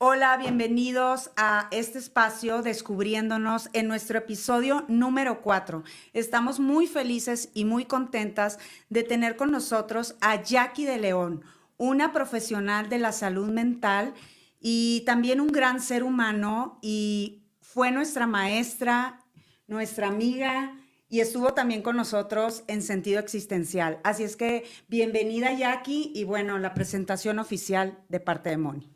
Hola, bienvenidos a este espacio Descubriéndonos en nuestro episodio número 4. Estamos muy felices y muy contentas de tener con nosotros a Jackie de León, una profesional de la salud mental y también un gran ser humano, y fue nuestra maestra, nuestra amiga, y estuvo también con nosotros en Sentido Existencial. Así es que bienvenida, Jackie, y bueno, la presentación oficial de parte de Moni.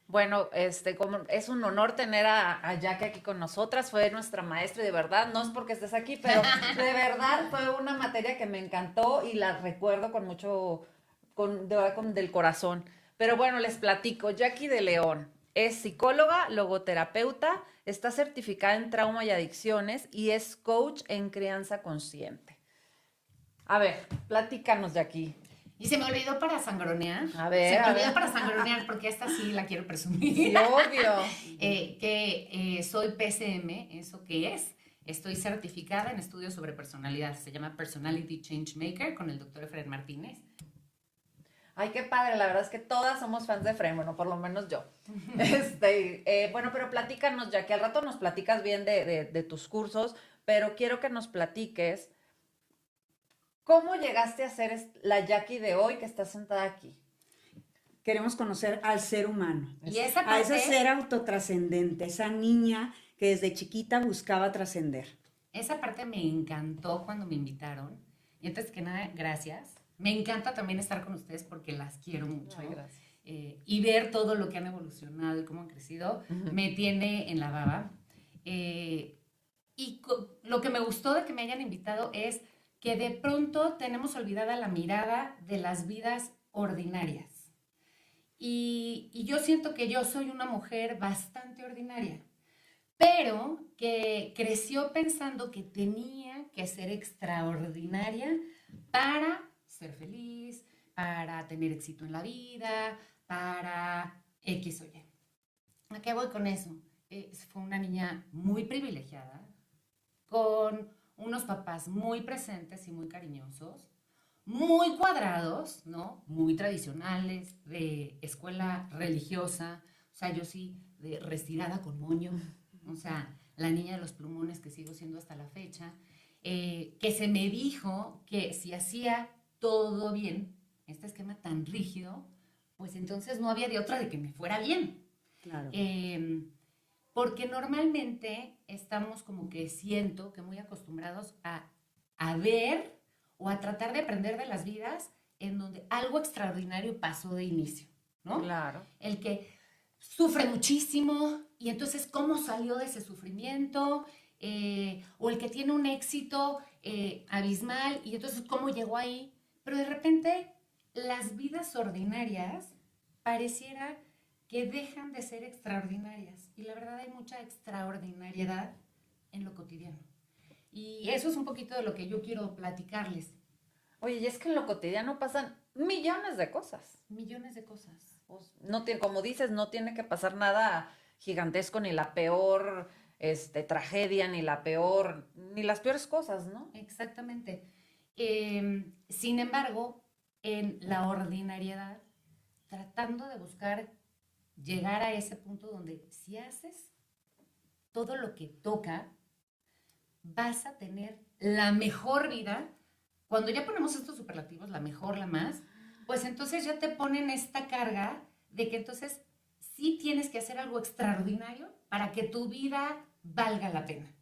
Bueno, como es un honor tener a Jackie aquí con nosotras, fue nuestra maestra y de verdad, no es porque estés aquí, pero de verdad fue una materia que me encantó y la recuerdo con mucho, de verdad, del corazón. Pero bueno, les platico, Jackie de León es psicóloga, logoterapeuta, está certificada en trauma y adicciones y es coach en crianza consciente. A ver, platícanos, Jackie. Y se me olvidó para sangronear. A ver, Se me a olvidó ver. para sangronear porque esta sí la quiero presumir. Sí, obvio. Soy PCM, ¿eso qué es? Estoy certificada en estudios sobre personalidad. Se llama Personality Change Maker con el doctor Efraín Martínez. Ay, qué padre, la verdad es que todas somos fans de Efraín, bueno, por lo menos yo. Bueno, pero platícanos, ya que al rato nos platicas bien de tus cursos, pero quiero que nos platiques cómo llegaste a ser la Jackie de hoy que está sentada aquí. Queremos conocer al ser humano, Y esa a ese parte, ser autotrascendente, esa niña que desde chiquita buscaba trascender. esa parte me encantó cuando me invitaron. Y antes que nada, gracias. Me encanta también estar con ustedes porque las quiero mucho. Ay, gracias. Y ver todo lo que han evolucionado y cómo han crecido me tiene en la baba. Lo que me gustó de que me hayan invitado es que de pronto tenemos olvidada la mirada de las vidas ordinarias. Y yo siento que yo soy una mujer bastante ordinaria, pero que creció pensando que tenía que ser extraordinaria para ser feliz, para tener éxito en la vida, para X o Y. ¿A qué voy con eso? Fue una niña muy privilegiada, con unos papás muy presentes y muy cariñosos, muy cuadrados, ¿no? Muy tradicionales, de escuela religiosa, o sea, yo sí, de retirada con moño, o sea, la niña de los plumones que sigo siendo hasta la fecha, que se me dijo que si hacía todo bien, este esquema tan rígido, pues entonces no había de otra de que me fuera bien. Claro. Porque normalmente estamos como que siento que muy acostumbrados a ver o a tratar de aprender de las vidas en donde algo extraordinario pasó de inicio, ¿no? Claro. El que sufre muchísimo y entonces cómo salió de ese sufrimiento, o el que tiene un éxito abismal y entonces cómo llegó ahí, pero de repente las vidas ordinarias pareciera que dejan de ser extraordinarias y la verdad hay mucha extraordinariedad en lo cotidiano. Y eso es un poquito de lo que yo quiero platicarles. Oye, y es que en lo cotidiano pasan millones de cosas. Millones de cosas. Pues, no tiene, como dices, no tiene que pasar nada gigantesco, ni la peor tragedia, ni la peor, ni las peores cosas, ¿no? Exactamente. Sin embargo, en la ordinariedad, tratando de buscar llegar a ese punto donde si haces todo lo que toca, vas a tener la mejor vida. Cuando ya ponemos estos superlativos, la mejor, la más, pues entonces ya te ponen esta carga de que entonces sí tienes que hacer algo extraordinario para que tu vida valga la pena.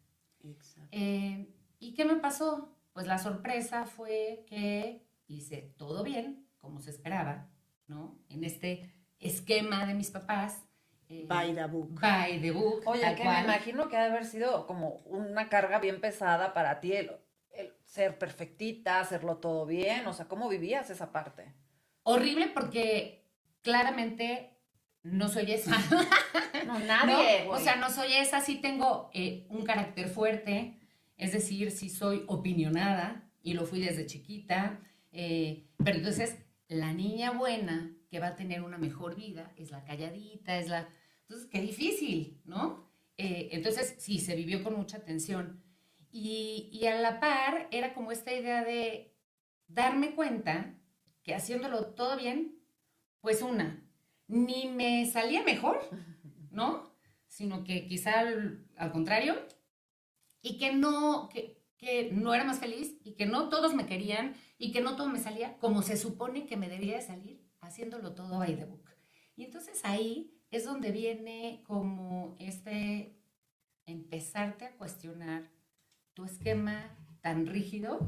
Exacto. ¿Y qué me pasó? Pues la sorpresa fue que hice todo bien, como se esperaba, ¿no? En este esquema de mis papás. By the book. By the book. Oye, que me imagino que ha de haber sido como una carga bien pesada para ti el ser perfectita, hacerlo todo bien, o sea, ¿cómo vivías esa parte? Horrible porque claramente no soy esa. No, nadie, ¿No? güey. O sea, no soy esa, sí tengo un carácter fuerte, es decir, sí soy opinionada y lo fui desde chiquita, pero entonces la niña buena que va a tener una mejor vida es la calladita, es la... Entonces, qué difícil, ¿no? Entonces, sí, se vivió con mucha tensión. Y a la par era como esta idea de darme cuenta que haciéndolo todo bien, pues una, ni me salía mejor, ¿no? Sino que quizá al contrario, y que no era más feliz, y que no todos me querían, y que no todo me salía como se supone que me debería de salir, haciéndolo todo by the book. Y entonces ahí es donde viene como empezarte a cuestionar tu esquema tan rígido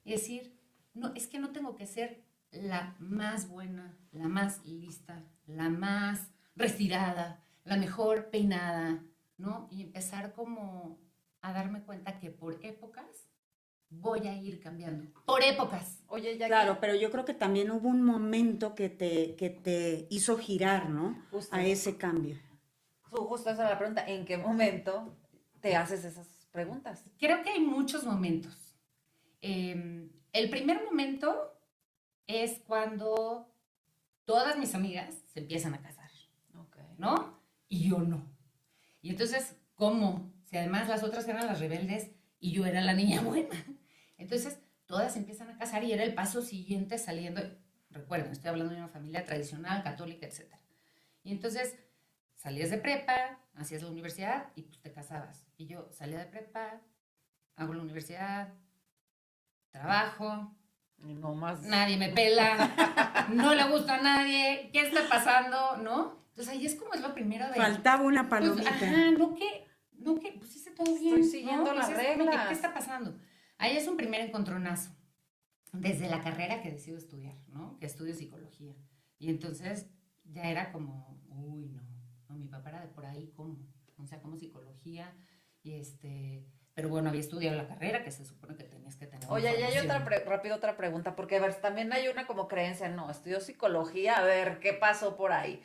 y decir, no, es que no tengo que ser la más buena, la más lista, la más retirada, la mejor peinada, ¿no? Y empezar como a darme cuenta que por épocas voy a ir cambiando. Por épocas. Oye, Jackie. Claro, pero yo creo que también hubo un momento que te hizo girar, ¿no? Justo. A ese cambio. Justo esa era la pregunta. ¿En qué momento te haces esas preguntas? Creo que hay muchos momentos. El primer momento es cuando todas mis amigas se empiezan a casar, ¿no? Y yo no. Y entonces, ¿cómo? Si además las otras eran las rebeldes y yo era la niña buena. Entonces, todas se empiezan a casar y era el paso siguiente saliendo. Recuerden, estoy hablando de una familia tradicional, católica, etc. Y entonces, salías de prepa, hacías la universidad y pues te casabas. Y yo salía de prepa, hago la universidad, trabajo, No más. nadie me pela, no le gusta a nadie, ¿qué está pasando? ¿No? Entonces ahí es como es lo primero de... Faltaba una Pues, palomita. ajá, no que, pues hice todo bien. Estoy siguiendo las Pues, es como que, reglas. ¿qué está pasando? Ahí es un primer encontronazo, desde la carrera que decido estudiar, ¿no? Que estudio psicología. Y entonces ya era como, uy, no, mi papá era de por ahí, ¿cómo? O sea, como psicología, y pero bueno, había estudiado la carrera, que se supone que tenías que tener. Oye, ya hay información. rápido otra pregunta, porque a ver, también hay una como creencia, no, estudió psicología, a ver, ¿qué pasó por ahí?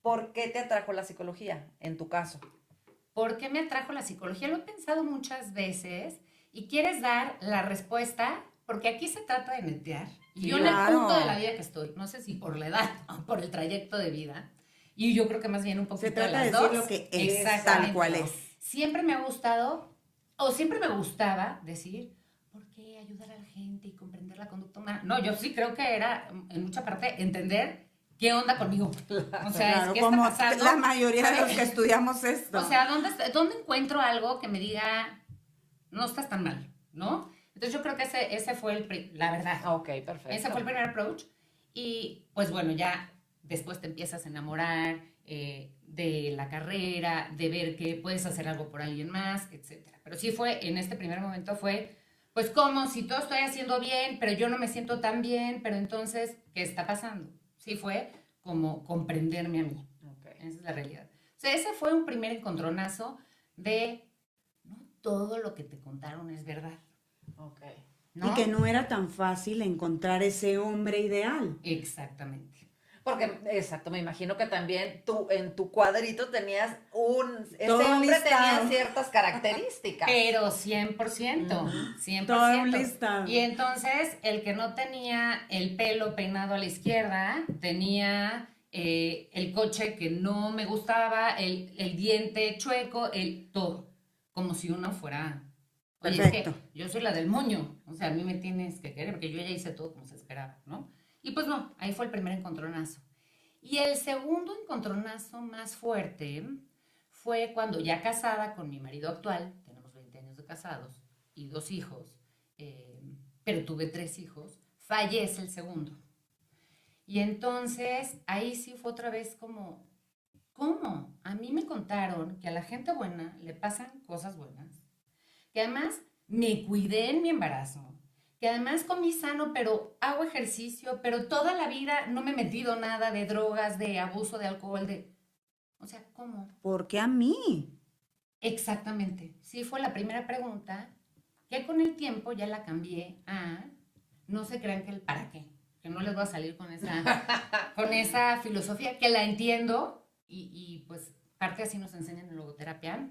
¿Por qué te atrajo la psicología, en tu caso? ¿Por qué me atrajo la psicología? Lo he pensado muchas veces y quieres dar la respuesta, porque aquí se trata de netear. Y yo en el Claro. punto de la vida que estoy, no sé si por la edad o por el trayecto de vida, y yo creo que más bien un poquito Se trata de de las decir dos. lo que es, Exactamente. tal cual es. Siempre me ha gustado, o siempre me gustaba decir, ¿por qué ayudar a la gente y comprender la conducta humana? No, yo sí creo que era, en mucha parte, entender qué onda conmigo. O sea, Claro, ¿qué como está pasando? la mayoría de los que estudiamos esto. O sea, ¿dónde encuentro algo que me diga, no estás tan mal, ¿no? Entonces yo creo que ese fue la verdad. Ok, perfecto. Ese fue el primer approach. Y pues bueno, ya después te empiezas a enamorar de la carrera, de ver que puedes hacer algo por alguien más, etc. Pero sí fue, en este primer momento fue, pues como si todo estoy haciendo bien, pero yo no me siento tan bien, pero entonces, ¿qué está pasando? Sí fue como comprenderme a mí. Okay. Esa es la realidad. O sea, ese fue un primer encontronazo de no todo lo que te contaron es verdad. Ok. ¿No? Y que no era tan fácil encontrar ese hombre ideal. Exactamente. Porque, exacto, me imagino que también tú en tu cuadrito tenías ese Todo hombre listado. tenía ciertas características. Pero 100%, 100%. Todo un listado. Y entonces, el que no tenía el pelo peinado a la izquierda, tenía el coche que no me gustaba, el diente chueco, todo. Como si uno fuera... Oye, Perfecto. es que yo soy la del moño, o sea, a mí me tienes que querer, porque yo ya hice todo como se esperaba, ¿no? Y pues no, ahí fue el primer encontronazo. Y el segundo encontronazo más fuerte fue cuando ya casada con mi marido actual, tenemos 20 años de casados y 2 hijos, pero tuve 3 hijos, fallece el segundo. Y entonces ahí sí fue otra vez como, ¿cómo? A mí me contaron que a la gente buena le pasan cosas buenas, que además me cuidé en mi embarazo, que además comí sano, pero hago ejercicio, pero toda la vida no me he metido nada de drogas, de abuso de alcohol, O sea, ¿cómo? ¿Por qué a mí? Exactamente. Sí, fue la primera pregunta, que con el tiempo ya la cambié a, no se crean que el para qué, que no les voy a salir con esa filosofía, que la entiendo, y pues parte así nos enseñan en logoterapia.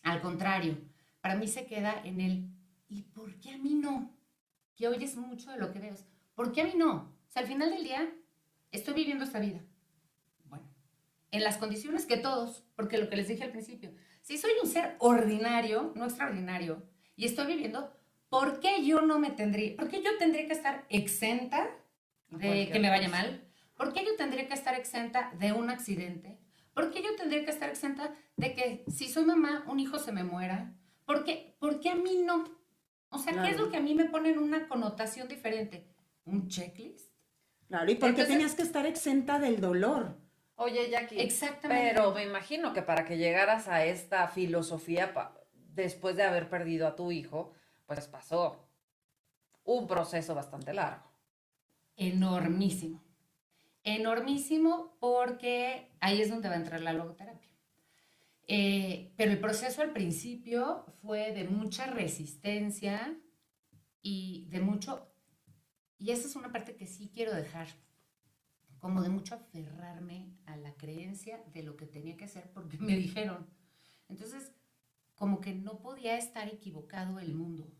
Al contrario, para mí se queda en el, ¿y por qué a mí no? Que hoy es mucho de lo que veo. ¿Por qué a mí no? O sea, al final del día, estoy viviendo esta vida. Bueno, en las condiciones que todos, porque lo que les dije al principio, si soy un ser ordinario, no extraordinario, y estoy viviendo, ¿por qué yo no me tendría, por qué yo tendría que estar exenta de que me vaya mal? ¿Por qué yo tendría que estar exenta de un accidente? ¿Por qué yo tendría que estar exenta de que si soy mamá, un hijo se me muera? ¿Por qué a mí no? O sea, ¿qué es lo que a mí me pone en una connotación diferente? ¿Un checklist? Claro, ¿y por qué Entonces- tenías que estar exenta del dolor? Oye, Jackie, Exactamente. pero me imagino que para que llegaras a esta filosofía después de haber perdido a tu hijo, pues pasó un proceso bastante largo. Enormísimo. Enormísimo porque ahí es donde va a entrar la logoterapia. Pero el proceso al principio fue de mucha resistencia y de mucho, y esa es una parte que sí quiero dejar, como de mucho aferrarme a la creencia de lo que tenía que hacer porque me dijeron. Entonces, como que no podía estar equivocado el mundo,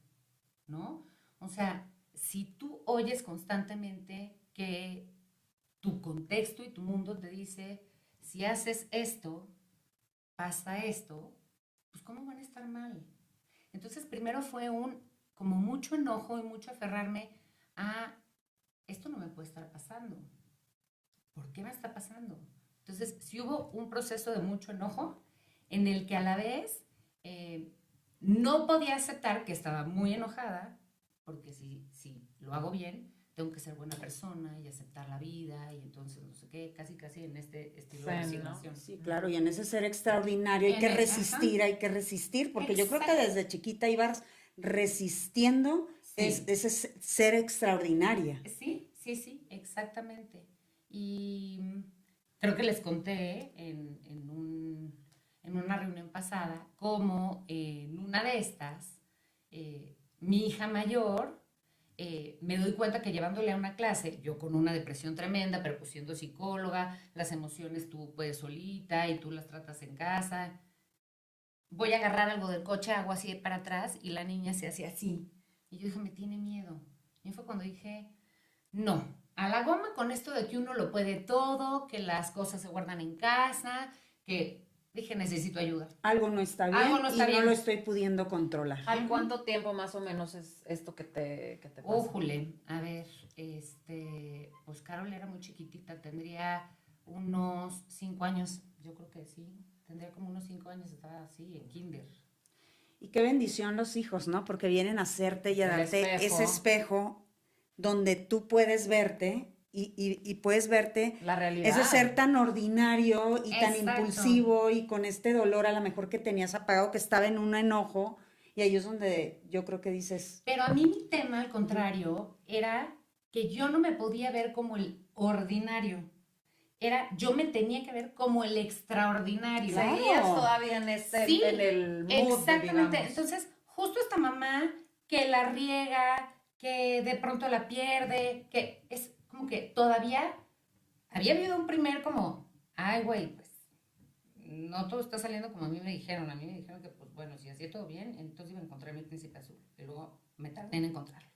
¿no? O sea, si tú oyes constantemente que tu contexto y tu mundo te dice, si haces esto, pasa esto, pues ¿cómo van a estar mal? Entonces, primero fue como mucho enojo y mucho aferrarme a, esto no me puede estar pasando. ¿Por qué me está pasando? Entonces, sí hubo un proceso de mucho enojo en el que a la vez no podía aceptar que estaba muy enojada, porque si lo hago bien, tengo que ser buena persona y aceptar la vida y entonces no sé qué, casi en este estilo de Zen, ¿no? resignación. Sí, claro, y en ese ser extraordinario Ajá. hay que resistir, porque yo creo que Exacto. desde chiquita ibas resistiendo Sí. ese ser extraordinaria. Sí, exactamente. Y creo que les conté en una reunión pasada cómo en una de estas, mi hija mayor, me doy cuenta que llevándole a una clase, yo con una depresión tremenda, pero pues siendo psicóloga, las emociones tú puedes solita y tú las tratas en casa. Voy a agarrar algo del coche, hago así para atrás y la niña se hace así. Y yo dije, me tiene miedo. Y fue cuando dije, no, a la goma con esto de que uno lo puede todo, que las cosas se guardan en casa, que dije, necesito ayuda. Algo no está bien Algo no está y no bien. lo estoy pudiendo controlar. ¿Al cuánto tiempo más o menos es esto que te pasa? Ójule, a ver, pues Carol era muy chiquitita, tendría unos 5 años, yo creo que sí, tendría como unos 5 años, estaba así, en kinder. Y qué bendición los hijos, ¿no? Porque vienen a hacerte y a El darte espejo. ese espejo donde tú puedes verte y puedes verte La realidad. ese ser tan ordinario y tan Exacto. impulsivo y con este dolor a lo mejor que tenías apagado, que estaba en un enojo, y ahí es donde yo creo que dices, Pero a mí mi tema, al contrario, era que yo no me podía ver como el ordinario. Yo me tenía que ver como el extraordinario. Claro. Seguías todavía Sí, en el mood, exactamente. digamos. Entonces, justo esta mamá que la riega, que de pronto la pierde, que es como que todavía había habido un primer como, ay, güey, pues no todo está saliendo como a mí me dijeron. A mí me dijeron que, pues bueno, si hacía todo bien, entonces iba a encontrar mi príncipe azul. Y luego me tardé en encontrarlo,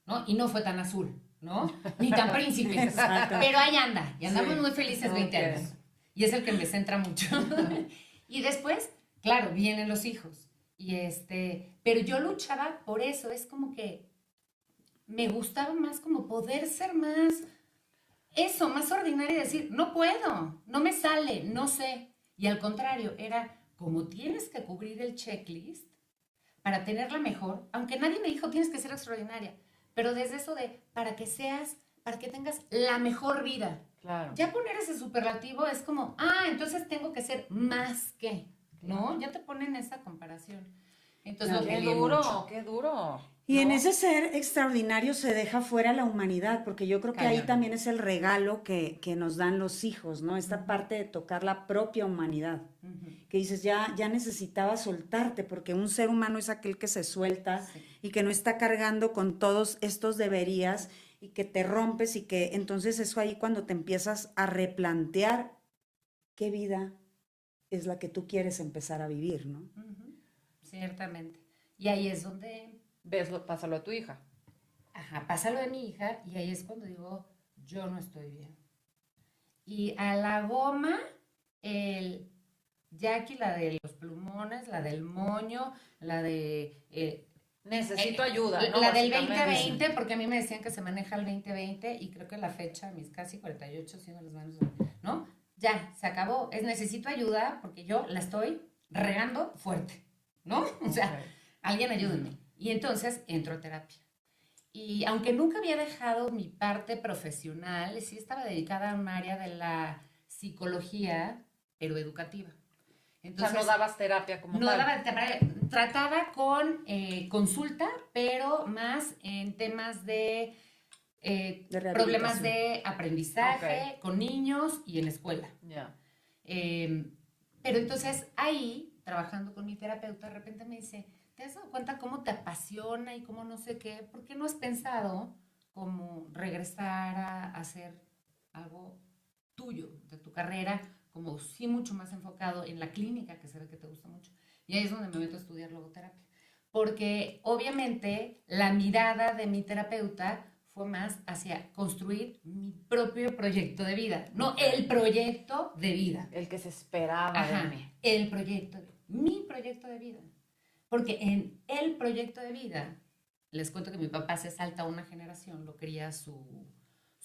¿no? Y no fue tan azul, ¿no? Ni tan príncipe. Exacto. Pero ahí anda. Y andamos Sí. muy felices 20 Ok. años. Y es el que me centra mucho. Y después, claro, vienen los hijos. Pero yo luchaba por eso. Es como que me gustaba más como poder ser más, eso, más ordinaria y decir, no puedo, no me sale, no sé. Y al contrario, era como tienes que cubrir el checklist para tenerla mejor, aunque nadie me dijo tienes que ser extraordinaria, pero desde eso de para que tengas la mejor vida. Claro. Ya poner ese superlativo es como, entonces tengo que ser más que, ¿no? Ya te ponen esa comparación. Entonces No, lo Qué peleé duro, mucho. qué duro. y en ¿no? ese ser extraordinario se deja fuera la humanidad, porque yo creo que ahí Cañón. también es el regalo que nos dan los hijos, ¿no? Esta Ujú. parte de tocar la propia humanidad. Ujú. Que dices, ya necesitaba soltarte, porque un ser humano es aquel que se suelta Sí. y que no está cargando con todos estos deberías y que te rompes y que entonces eso ahí cuando te empiezas a replantear qué vida es la que tú quieres empezar a vivir, ¿no? Ujú. Ciertamente. Y ahí es donde, Pásalo a tu hija. pasa lo de mi hija y ahí es cuando digo, yo no estoy bien. Y a la goma, Jackie, la de los plumones, la del moño, la de... Necesito ayuda, ¿no? La del Básicamente. 2020, porque a mí me decían que se maneja el 2020 y creo que la fecha, mis casi 48, siendo las manos, ¿no? ya, se acabó, necesito ayuda porque yo la estoy regando fuerte, ¿no? O sea, Ok. alguien ayúdenme. Y entonces entro a terapia. Y aunque nunca había dejado mi parte profesional, sí estaba dedicada a un área de la psicología, pero educativa. O sea, no dabas terapia como tal. Trataba con consulta, pero más en temas de problemas rehabilitación. de aprendizaje con niños y en la escuela. Ya. Pero entonces ahí, trabajando con mi terapeuta, de repente me dice, ¿te has dado cuenta cómo te apasiona y cómo no sé qué? ¿Por qué no has pensado como regresar a hacer algo tuyo, de tu carrera, como sí mucho más enfocado en la clínica, que se ve que te gusta mucho? Y ahí es donde me meto a estudiar logoterapia. Porque obviamente la mirada de mi terapeuta fue más hacia construir mi propio proyecto de vida, no el proyecto de vida. El que se esperaba de Ajá, mí. el proyecto, mi proyecto de vida. Porque en el proyecto de vida, les cuento que mi papá se salta una generación, lo quería su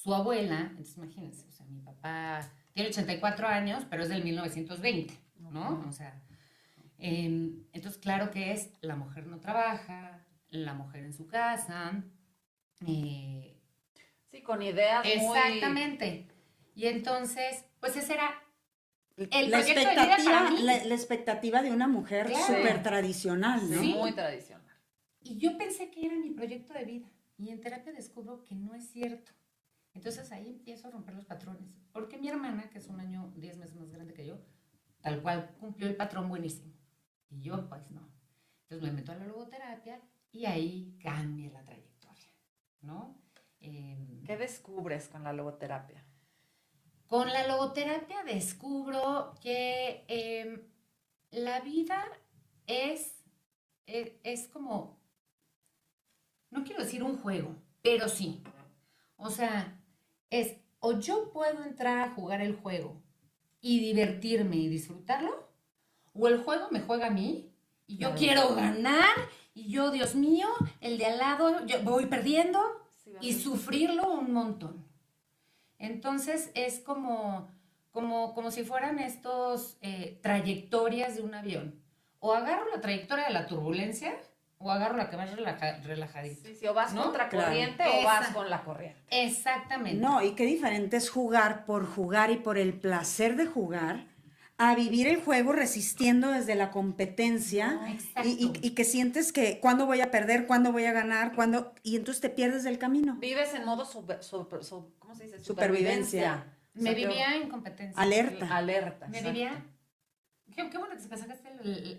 abuela, entonces imagínense, o sea, mi papá tiene 84 años, pero es del 1920, ¿no? Ok. O sea, entonces claro que es, la mujer no trabaja, la mujer en su casa, Sí, con ideas muy... exactamente. Y entonces, pues ese era el La proyecto de vida para expectativa, mí. la expectativa de una mujer Claro. súper tradicional, ¿no? Sí. Muy tradicional. Y yo pensé que era mi proyecto de vida. Y en terapia descubro que no es cierto. Entonces ahí empiezo a romper los patrones. Porque mi hermana, que es un año, 10 meses más grande que yo, tal cual cumplió el patrón buenísimo. Y yo, pues no. Entonces me meto a la logoterapia y ahí cambia la trayectoria, ¿no? ¿Qué descubres con la logoterapia? Con la logoterapia descubro que la vida es como, no quiero decir un juego, pero sí. O sea, es o yo puedo entrar a jugar el juego y divertirme y disfrutarlo, o el juego me juega a mí y yo Claro. quiero ganar y yo, Dios mío, el de al lado, yo voy perdiendo Sí, y sufrirlo un montón. Entonces es como si fueran estos trayectorias de un avión. O agarro la trayectoria de la turbulencia o agarro la que va relajadita. Sí, sí, o vas ¿No? contra corriente Claro. o vas Esa. con la corriente. Exactamente. No, y qué diferente es jugar y por el placer de jugar, a vivir el juego resistiendo desde la competencia Exacto. y que sientes que cuándo voy a perder, cuándo voy a ganar, y entonces te pierdes del camino. Vives en modo, ¿cómo se dice? Supervivencia. O sea, Me vivía en competencia. Alerta. Alerta. Me exacto. vivía. Qué bueno que sacaste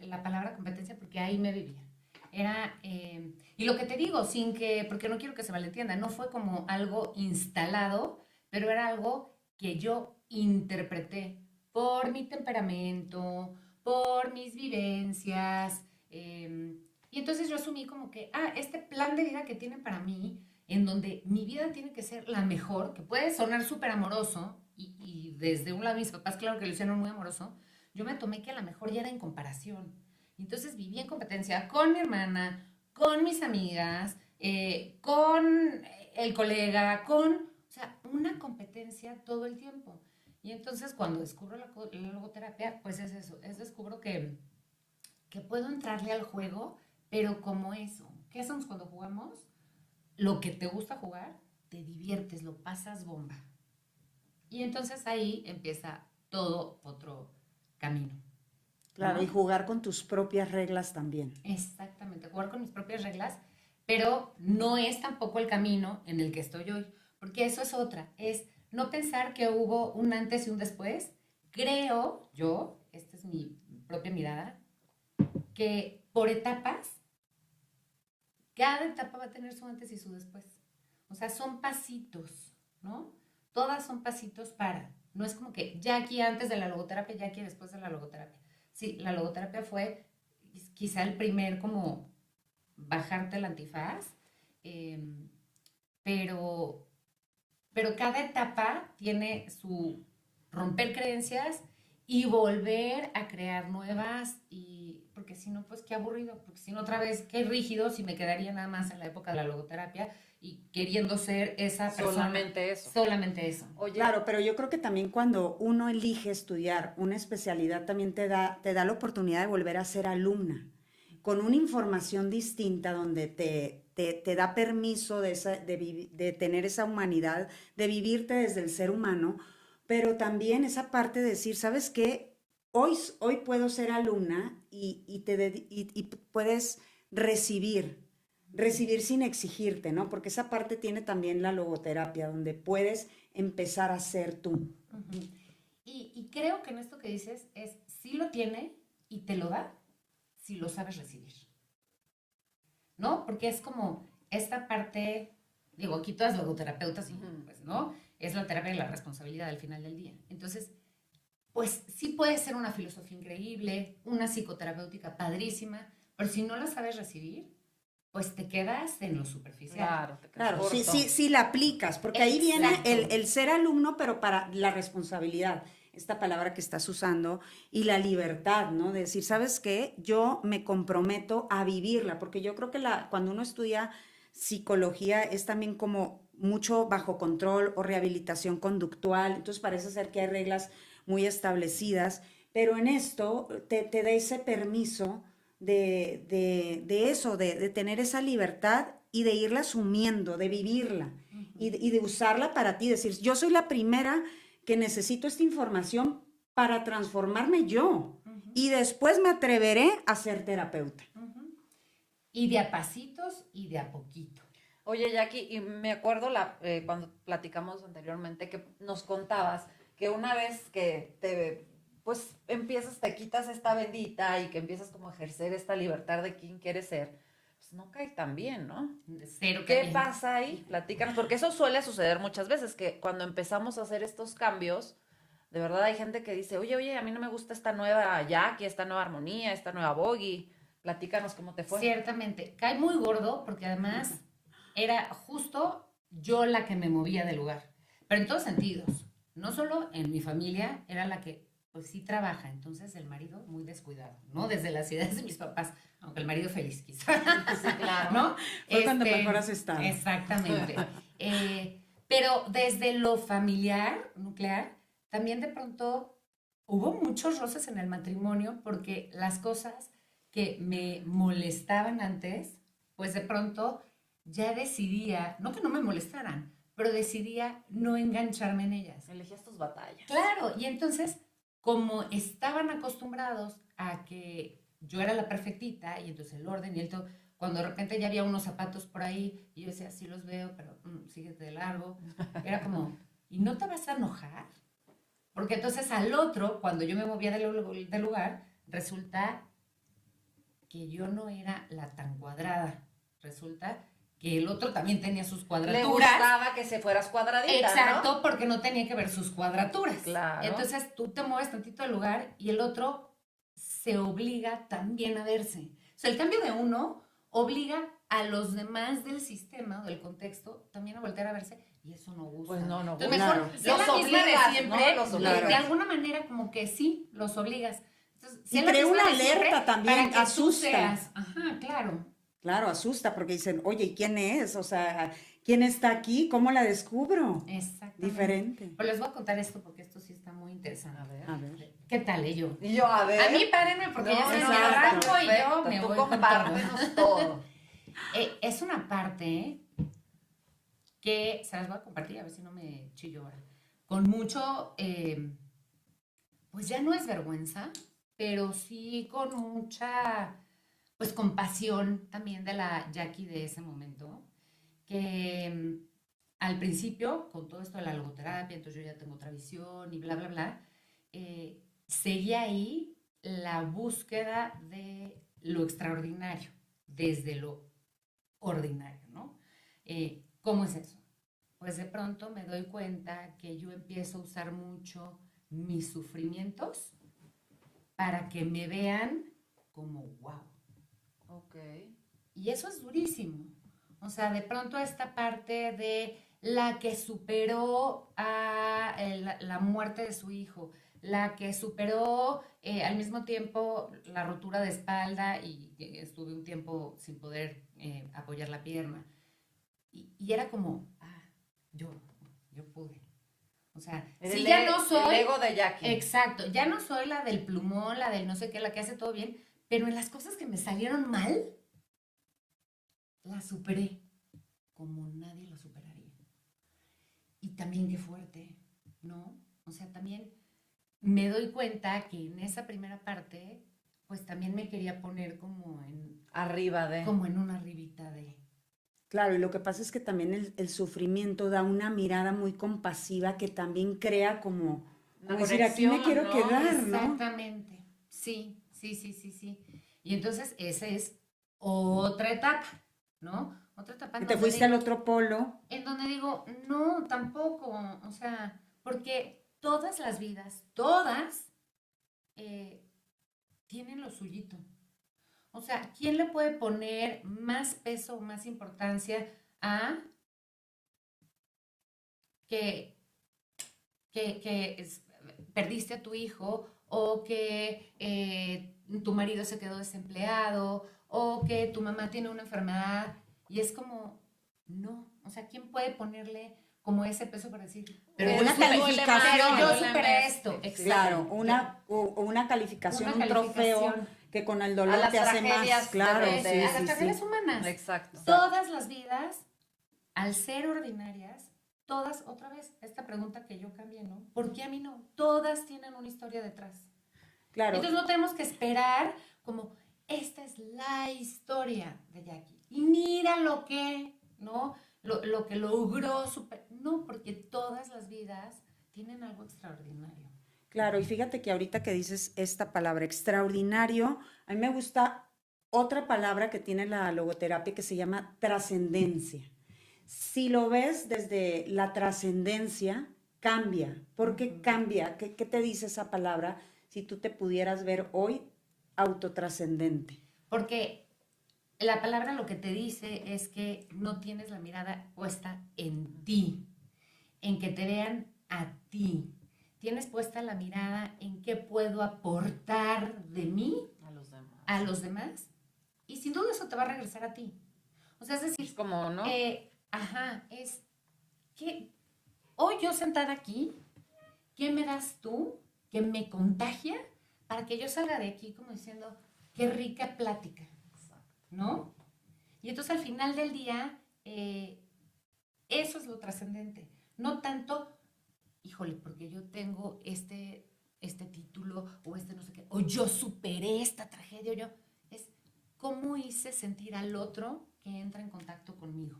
la palabra competencia porque ahí me vivía. Era, y lo que te digo, porque no quiero que se malentienda, no fue como algo instalado, pero era algo que yo interpreté por mi temperamento, por mis vivencias, y entonces yo asumí como que, este plan de vida que tienen para mí, en donde mi vida tiene que ser la mejor, que puede sonar súper amoroso, y desde un lado mis papás, claro que lo hicieron muy amoroso, yo me tomé que a lo mejor ya era en comparación. Entonces viví en competencia con mi hermana, con mis amigas, con el colega, o sea, una competencia todo el tiempo. Y entonces cuando descubro la logoterapia, pues es eso, descubro que puedo entrarle al juego, pero como eso. ¿Qué hacemos cuando jugamos? Lo que te gusta jugar, te diviertes, lo pasas bomba. Y entonces ahí empieza todo otro camino. Claro, ¿no? y jugar con tus propias reglas también. Exactamente, jugar con mis propias reglas, pero no es tampoco el camino en el que estoy hoy, porque eso es otra, es no pensar que hubo un antes y un después. Creo yo, esta es mi propia mirada, que por etapas, cada etapa va a tener su antes y su después. O sea, son pasitos, ¿no? Todas son pasitos no es como que Jackie antes de la logoterapia, Jackie después de la logoterapia. Sí, la logoterapia fue quizá el primer como bajarte el antifaz, pero cada etapa tiene su romper creencias y volver a crear nuevas, porque si no, pues qué aburrido, porque si no otra vez, qué rígido si me quedaría nada más en la época de la logoterapia y queriendo ser esa persona. Solamente eso. Solamente eso. Oye, Claro, pero yo creo que también cuando uno elige estudiar una especialidad, también te da la oportunidad de volver a ser alumna, con una información distinta donde te da permiso de tener esa humanidad, de vivirte desde el ser humano, pero también esa parte de decir, ¿sabes qué? Hoy puedo ser alumna y puedes recibir sin exigirte, ¿no? Porque esa parte tiene también la logoterapia, donde puedes empezar a ser tú. Uh-huh. Y creo que en esto que dices es, sí lo tiene y te lo da si lo sabes recibir, ¿no? Porque es como esta parte, digo, aquí todas logoterapeutas, pues, ¿no? Es la terapia de la responsabilidad al final del día. Entonces, pues sí puede ser una filosofía increíble, una psicoterapéutica padrísima, pero si no la sabes recibir, pues te quedas en lo superficial. claro, te quedas Claro, corto. sí la aplicas, porque ahí viene Exacto. el ser alumno, pero para la responsabilidad, esta palabra que estás usando, y la libertad, ¿no? De decir, ¿sabes qué? Yo me comprometo a vivirla, porque yo creo que cuando uno estudia psicología es también como mucho bajo control o rehabilitación conductual, entonces parece ser que hay reglas muy establecidas, pero en esto te da ese permiso de eso, de tener esa libertad y de irla asumiendo, de vivirla y de usarla para ti, decir, yo soy la primera que necesito esta información para transformarme yo y después me atreveré a ser terapeuta. Y de a pasitos y de a poquito. Oye, Jackie, y me acuerdo cuando platicamos anteriormente que nos contabas que una vez que pues empiezas, te quitas esta bendita y que empiezas como a ejercer esta libertad de quién quieres ser, pues no cae tan bien, ¿no? Cero ¿Qué bien. pasa ahí? Platícanos, porque eso suele suceder muchas veces, que cuando empezamos a hacer estos cambios, de verdad hay gente que dice, oye, a mí no me gusta esta nueva Jackie, esta nueva armonía, esta nueva Bogie. Platícanos cómo te fue. Ciertamente, cae muy gordo porque además era justo yo la que me movía del lugar, pero en todos sentidos, no solo en mi familia, era la que pues sí trabaja, entonces el marido muy descuidado, ¿no? Desde las ideas de mis papás, aunque el marido feliz quizá, Sí, claro. ¿no? Fue cuando mejor has estado. Exactamente. Pero desde lo familiar, nuclear, también de pronto hubo muchos roces en el matrimonio porque las cosas que me molestaban antes, pues de pronto ya decidía, no que no me molestaran, pero decidía no engancharme en ellas. Elegías tus batallas. Claro, y entonces, como estaban acostumbrados a que yo era la perfectita, y entonces el orden y el todo, cuando de repente ya había unos zapatos por ahí, y yo decía, sí los veo, pero síguete de largo, era como, ¿y no te vas a enojar? Porque entonces al otro, cuando yo me movía del lugar, resulta que yo no era la tan cuadrada. Resulta que el otro también tenía sus cuadraturas. Le gustaba que se fueras cuadradita, exacto, ¿no? porque no tenía que ver sus cuadraturas. Claro. Entonces tú te mueves tantito del lugar y el otro se obliga también a verse. O sea, el cambio de uno obliga a los demás del sistema o del contexto también a voltear a verse y eso no gusta. Pues no Entonces, gusta. mejor Claro. si es Los la misma obligas, de siempre, ¿no? Los obligas. de alguna manera como que sí, los obligas. Entonces, si Y es la crea misma una de siempre, alerta también, para que tú asusta. seas. Ajá, claro. Claro, asusta porque dicen, oye, ¿y quién es? O sea, ¿quién está aquí? ¿Cómo la descubro? Exactamente. Diferente. Pues les voy a contar esto porque esto sí está muy interesante. A ver. A ver. ¿Qué tal, yo? Y yo, a ver. A mí párenme porque ya se me exacto, arranco y yo perfecto. me Tú voy con todo. compártenos todo. Es una parte que se las voy a compartir, a ver si no me chillo ahora. Con mucho, pues ya no es vergüenza, pero sí con mucha, pues compasión también de la Jackie de ese momento, que al principio, con todo esto de la logoterapia, entonces yo ya tengo otra visión y bla, bla, bla, seguía ahí la búsqueda de lo extraordinario, desde lo ordinario, ¿no? ¿Cómo es eso? Pues de pronto me doy cuenta que yo empiezo a usar mucho mis sufrimientos para que me vean como wow. Ok. Y eso es durísimo. O sea, de pronto esta parte de la que superó a la muerte de su hijo, la que superó al mismo tiempo la rotura de espalda y estuve un tiempo sin poder apoyar la pierna. y era como, yo pude. O sea, El si ya e- no soy... El ego de Jackie. Exacto, ya no soy la del plumón, la del no sé qué, la que hace todo bien, pero en las cosas que me salieron mal, las superé como nadie lo superaría. Y también qué fuerte, ¿no? O sea, también me doy cuenta que en esa primera parte, pues también me quería poner Arriba de. como en una arribita de... Claro, y lo que pasa es que también el sufrimiento da una mirada muy compasiva que también crea como Una decir, aquí me conexión, quiero ¿no? quedar, ¿no? Exactamente, sí. Y entonces esa es otra etapa, ¿no? Otra etapa Que en te donde fuiste al digo, otro polo. no, tampoco, o sea, porque todas las vidas, todas, tienen lo suyito. O sea, ¿quién le puede poner más peso o más importancia a que, que perdiste a tu hijo o que tu marido se quedó desempleado o que tu mamá tiene una enfermedad? Y es como, no, o sea, ¿quién puede ponerle como ese peso para decir, Pero una eso duele más, calificación. pero yo duele superé más. esto? Exacto. Claro, Exacto. una calificación, Una un trofeo calificación. que con el A dolor las te hace tragedias más. Claro, de- sí, A las sí, tragedias sí. humanas. Exacto. Todas las vidas, al ser ordinarias, todas, otra vez, esta pregunta que yo cambié, ¿no? ¿Por qué a mí no? Todas tienen una historia detrás. Claro, Entonces no tenemos que esperar como, esta es la historia de Jackie. Y mira lo que, ¿no? Lo que logró super... No, porque todas las vidas tienen algo extraordinario. claro, y fíjate que ahorita que dices esta palabra extraordinario, a mí me gusta otra palabra que tiene la logoterapia que se llama trascendencia. Si lo ves desde la trascendencia, cambia. ¿Por qué cambia? ¿Qué te dice esa palabra si tú te pudieras ver hoy autotrascendente? Porque la palabra lo que te dice es que no tienes la mirada puesta en ti, en que te vean a ti. Tienes puesta la mirada en qué puedo aportar de mí A los demás. a los demás. Y sin duda eso te va a regresar a ti. O sea, es decir, Es como, ¿no? es que hoy yo sentada aquí, ¿qué me das tú que me contagia para que yo salga de aquí como diciendo, qué rica plática, ¿no? Y entonces al final del día, eso es lo trascendente. No tanto, híjole, porque yo tengo este título o este no sé qué, o yo superé esta tragedia, o yo, es cómo hice sentir al otro que entra en contacto conmigo.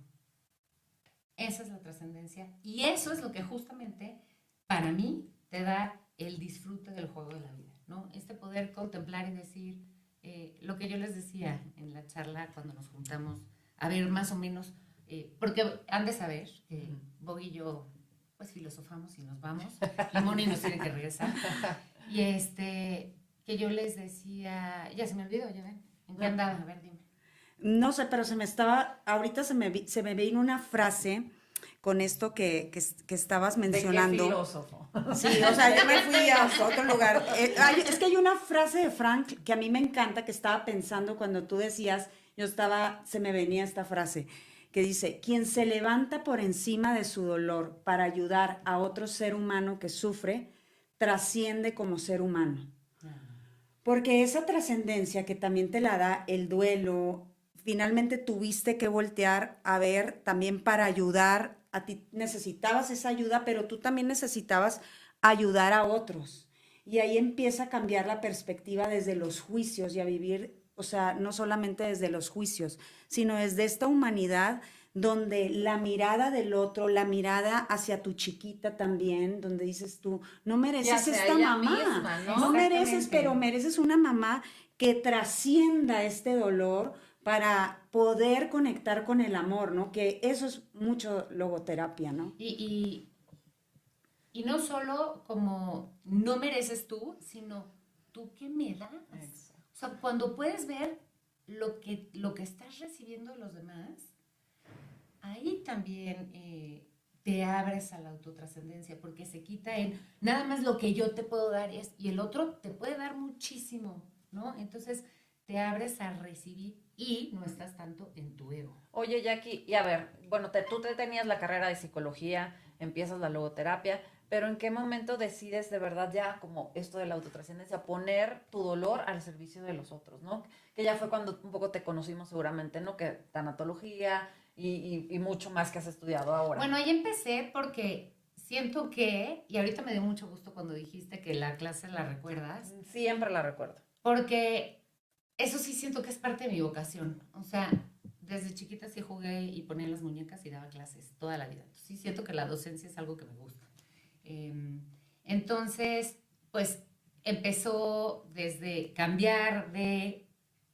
Esa es la trascendencia y eso es lo que justamente para mí te da el disfrute del juego de la vida, ¿no? Este poder contemplar y decir lo que yo les decía en la charla cuando nos juntamos, a ver más o menos, porque han de saber que Bog y yo pues filosofamos y nos vamos y Moni nos tiene que regresar y que yo les decía, ya se me olvidó, ya ven, ¿en qué andaba? A ver, dime. No sé, pero ahorita se me vino una frase con esto que estabas ¿De qué mencionando. filósofo? Sí, o sea, yo me fui a otro lugar. Es que hay una frase de Frank que a mí me encanta, que estaba pensando cuando tú decías, se me venía esta frase, que dice, quien se levanta por encima de su dolor para ayudar a otro ser humano que sufre, trasciende como ser humano. Porque esa trascendencia que también te la da el duelo, finalmente tuviste que voltear a ver también para ayudar, a ti necesitabas esa ayuda, pero tú también necesitabas ayudar a otros. Y ahí empieza a cambiar la perspectiva desde los juicios y a vivir, o sea, no solamente desde los juicios, sino desde esta humanidad donde la mirada del otro, la mirada hacia tu chiquita también, donde dices tú, no mereces hacia esta ella mamá, misma, ¿no? no mereces, Exactamente. pero mereces una mamá que trascienda este dolor para poder conectar con el amor, ¿no? Que eso es mucho logoterapia, ¿no? Y no solo como no mereces tú, sino tú qué me das. Exacto. O sea, cuando puedes ver lo que estás recibiendo de los demás, ahí también te abres a la autotrascendencia, porque se quita en nada más lo que yo te puedo dar y el otro te puede dar muchísimo, ¿no? Entonces te abres a recibir y no estás tanto en tu ego. Oye, Jackie, y a ver, bueno, tú te tenías la carrera de psicología, empiezas la logoterapia, pero ¿en qué momento decides de verdad ya como esto de la autotrascendencia, poner tu dolor al servicio de los otros, ¿no? Que ya fue cuando un poco te conocimos seguramente, ¿no? Que tanatología y mucho más que has estudiado ahora. Bueno, ahí empecé porque siento que, y ahorita me dio mucho gusto cuando dijiste que la clase la recuerdas, Siempre la recuerdo. porque eso sí siento que es parte de mi vocación. O sea, desde chiquita sí jugué y ponía las muñecas y daba clases toda la vida. Entonces, sí siento que la docencia es algo que me gusta. Entonces, pues empezó desde cambiar de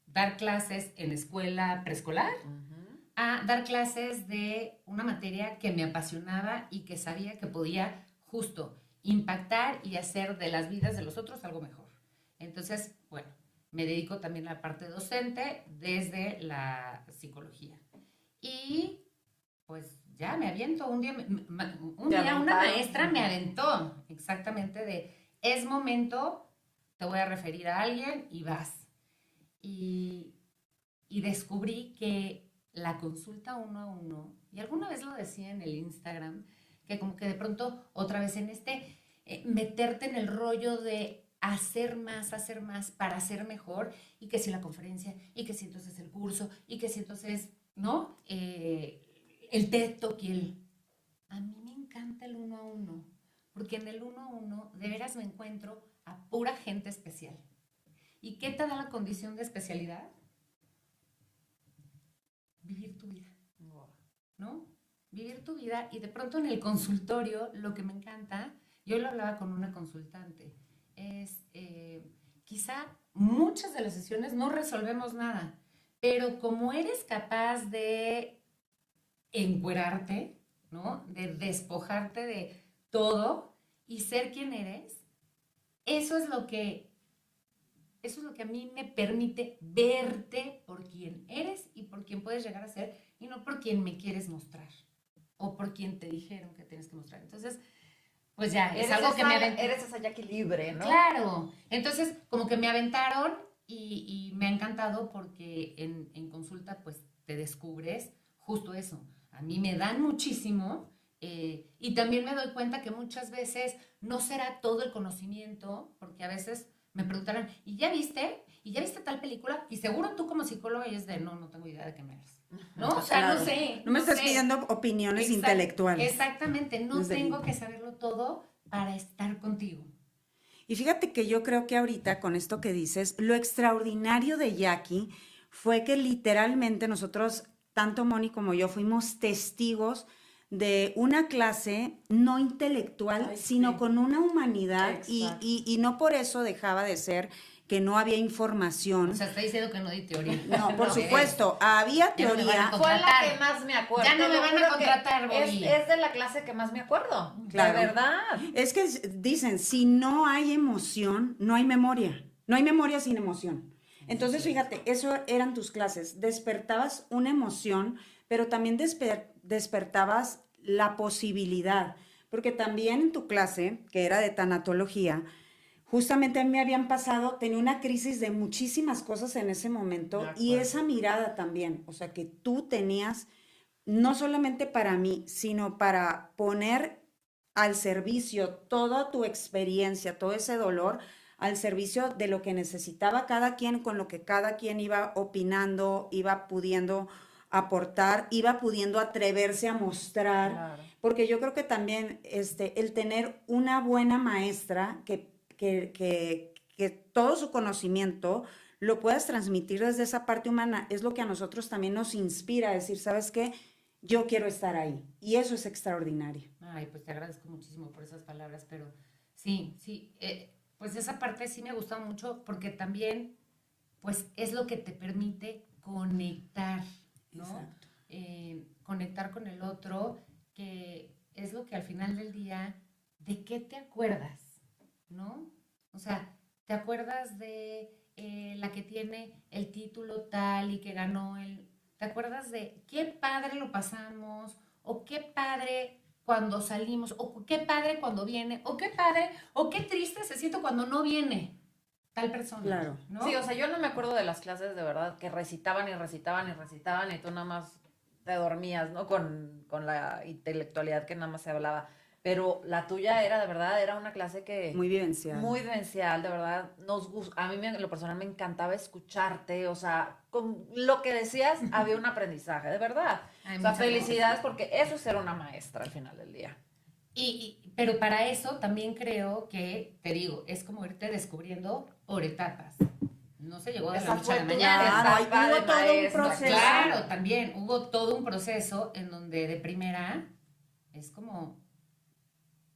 dar clases en escuela preescolar a dar clases de una materia que me apasionaba y que sabía que podía justo impactar y hacer de las vidas de los otros algo mejor. Entonces, bueno, me dedico también a la parte docente desde la psicología. Y pues ya me aviento. Un día una maestra me aventó exactamente de, es momento, te voy a referir a alguien y vas. Y descubrí que la consulta 1 a 1, y alguna vez lo decía en el Instagram, que como que de pronto otra vez en meterte en el rollo de hacer más para ser mejor, y que si la conferencia, y que si entonces el curso, y que si entonces, ¿no? El TED Talk y el... A mí me encanta el 1 a 1, porque en el 1 a 1 de veras me encuentro a pura gente especial. ¿Y qué te da la condición de especialidad? Vivir tu vida, ¿no? Vivir tu vida, y de pronto en el consultorio lo que me encanta, yo lo hablaba con una consultante, es quizá muchas de las sesiones no resolvemos nada, pero como eres capaz de encuerarte, ¿no? De despojarte de todo y ser quien eres, eso es lo que a mí me permite verte por quien eres y por quien puedes llegar a ser, y no por quien me quieres mostrar o por quien te dijeron que tienes que mostrar. Entonces, pues ya, es algo que me aventaron. Eres esa Jackie libre, ¿no? Claro. Entonces, como que me aventaron y me ha encantado porque en consulta, pues, te descubres justo eso. A mí me dan muchísimo, y también me doy cuenta que muchas veces no será todo el conocimiento, porque a veces me preguntaron, ¿y ya viste? ¿Y ya viste tal película? Y seguro tú como psicóloga es de, no tengo idea de qué me hablas. ¿No? O sea, Claro. no sé. No me estás sé. pidiendo opiniones intelectuales. Exactamente, no tengo que saberlo todo para estar contigo. Y fíjate que yo creo que ahorita con esto que dices, lo extraordinario de Jackie fue que literalmente nosotros, tanto Moni como yo, fuimos testigos de una clase no intelectual, Ay, sino sí. con una humanidad, Exacto. y no por eso dejaba de ser que no había información. O sea, está diciendo que no di teoría. No, por supuesto, había Ya no me van a teoría. contratar. Fue la que más me acuerdo. Ya no me Te lo van a juro que contratar, Bobby. es de la clase que más me acuerdo. Claro. De verdad. Es que dicen, si no hay emoción, no hay memoria. No hay memoria sin emoción. Entonces, fíjate, eso eran tus clases. Despertabas una emoción, pero también despertabas la posibilidad. Porque también en tu clase, que era de tanatología, justamente a mí me habían pasado, tenía una crisis de muchísimas cosas en ese momento, y esa mirada también, o sea, que tú tenías, no solamente para mí, sino para poner al servicio toda tu experiencia, todo ese dolor, al servicio de lo que necesitaba cada quien, con lo que cada quien iba opinando, iba pudiendo aportar, iba pudiendo atreverse a mostrar, Claro. porque yo creo que también el tener una buena maestra que todo su conocimiento lo puedas transmitir desde esa parte humana, es lo que a nosotros también nos inspira a decir, ¿sabes qué? Yo quiero estar ahí. Y eso es extraordinario. Ay, pues te agradezco muchísimo por esas palabras, pero sí, pues esa parte sí me ha gustado mucho porque también, pues es lo que te permite conectar, ¿no? Exacto. Conectar con el otro, que es lo que al final del día, ¿de qué te acuerdas? ¿No? O sea, ¿te acuerdas de la que tiene el título tal y que ganó el... ¿Te acuerdas de qué padre lo pasamos? ¿O qué padre cuando salimos? ¿O qué padre cuando viene? ¿O qué padre? ¿O qué triste se siente cuando no viene? tal persona. Claro. ¿no? Sí, o sea, yo no me acuerdo de las clases de verdad que recitaban y recitaban y recitaban y tú nada más te dormías, ¿no? Con la intelectualidad que nada más se hablaba. Pero la tuya era de verdad, era una clase que... Muy vivencial. Muy vivencial, de verdad. A mí en lo personal me encantaba escucharte, o sea, con lo que decías había un aprendizaje, de verdad. Ay, O sea, muchas felicidades porque eso es ser una maestra al final del día. Pero para eso también creo que, te digo, es como irte descubriendo por etapas. No se llegó de la Esa noche a fue la tu mañana. etapa hubo de todo un maestra, proceso. Claro, también hubo todo un proceso en donde de primera es como,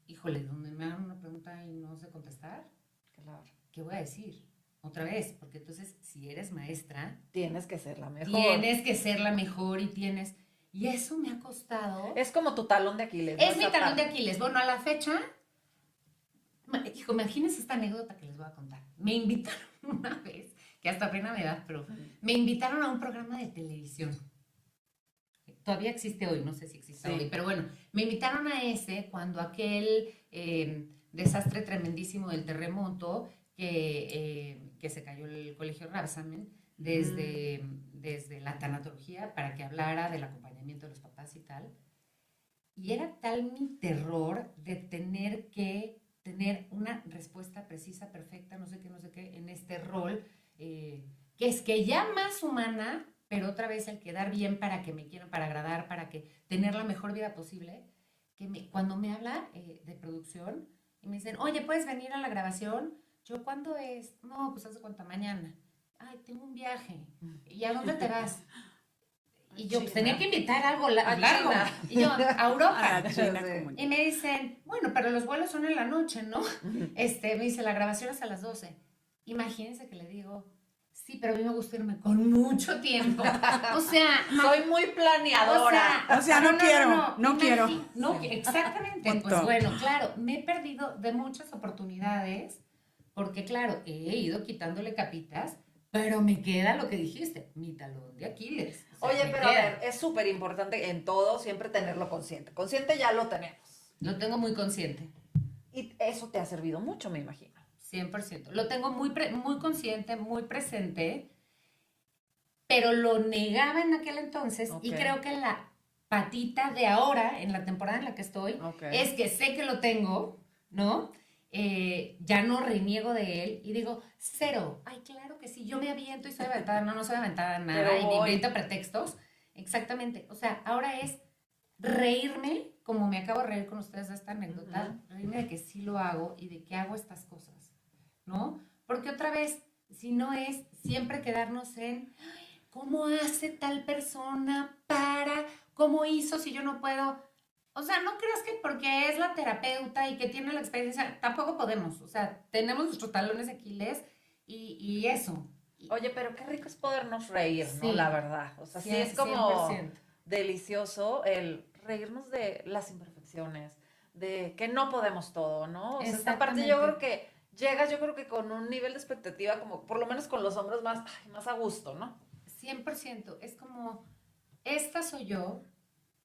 híjole, donde me hagan una pregunta y no sé contestar, Claro. ¿qué voy a decir? Otra vez, porque entonces si eres maestra, Tienes que ser la mejor. tienes que ser la mejor y eso me ha costado. Es como tu talón de Aquiles. ¿no? Es mi Esa talón de parte. Aquiles. Bueno, a la fecha, hijo, imagínense esta anécdota que les voy a contar. Me invitaron una vez, que hasta pena me da, pero me invitaron a un programa de televisión. Todavía existe hoy, no sé si existe Sí. hoy, pero bueno, me invitaron a ese cuando aquel desastre tremendísimo del terremoto que se cayó el colegio Ravsamen desde la tanatología para que hablara del acompañamiento de los papás y tal. Y era tal mi terror de tener que tener una respuesta precisa, perfecta, no sé qué, en este rol, que es que ya más humana, pero otra vez el quedar bien para que me quieran, para agradar, para que tener la mejor vida posible, cuando me habla de producción y me dicen, oye, ¿puedes venir a la grabación? Yo, ¿cuándo es? No, pues hace cuánto, mañana. Ay, tengo un viaje. ¿Y a dónde te vas? Y yo, pues tenía que invitar algo largo. China. Y yo, a Europa. A la China Sí. como- Y me dicen, bueno, pero los vuelos son en la noche, ¿no? Me dice, la grabación es a las 12. Imagínense que le digo, sí, pero a mí me gusta irme con mucho tiempo. O sea, Soy muy planeadora. O sea, no quiero. No, exactamente. Punto. Pues bueno, claro, me he perdido de muchas oportunidades porque, claro, he ido quitándole capitas, pero me queda lo que dijiste, mi talón de Aquiles. O sea, Oye, me pero a queda. ver, es súper importante en todo siempre tenerlo consciente. Consciente ya lo tenemos. Lo tengo muy consciente. Y eso te ha servido mucho, me imagino. 100%. Lo tengo muy consciente, muy presente, pero lo negaba en aquel entonces y Ok. creo que la patita de ahora, en la temporada en la que estoy, Ok. es que sé que lo tengo, ¿no? Ya no reniego de él y digo, cero. Ay, claro que sí, yo me aviento y soy aventada. No soy aventada nada Pero y me voy. invento pretextos. Exactamente. O sea, ahora es reírme, como me acabo de reír con ustedes de esta anécdota, reírme de que sí lo hago y de que hago estas cosas, ¿no? Porque otra vez, si no es siempre quedarnos en "Ay, ¿cómo hace tal persona para? ¿Cómo hizo si yo no puedo? O sea, no creas que porque es la terapeuta y que tiene la experiencia, tampoco podemos. O sea, tenemos nuestros talones de Aquiles y eso. Oye, pero qué rico es podernos reír, ¿no? Sí. La verdad. O sea, sí es 100%. como delicioso el reírnos de las imperfecciones, de que no podemos todo, ¿no? O sea, esta parte yo creo que llegas, yo creo que con un nivel de expectativa como, por lo menos con los hombres más, ay, más a gusto, ¿no? 100%. Es como, esta soy yo,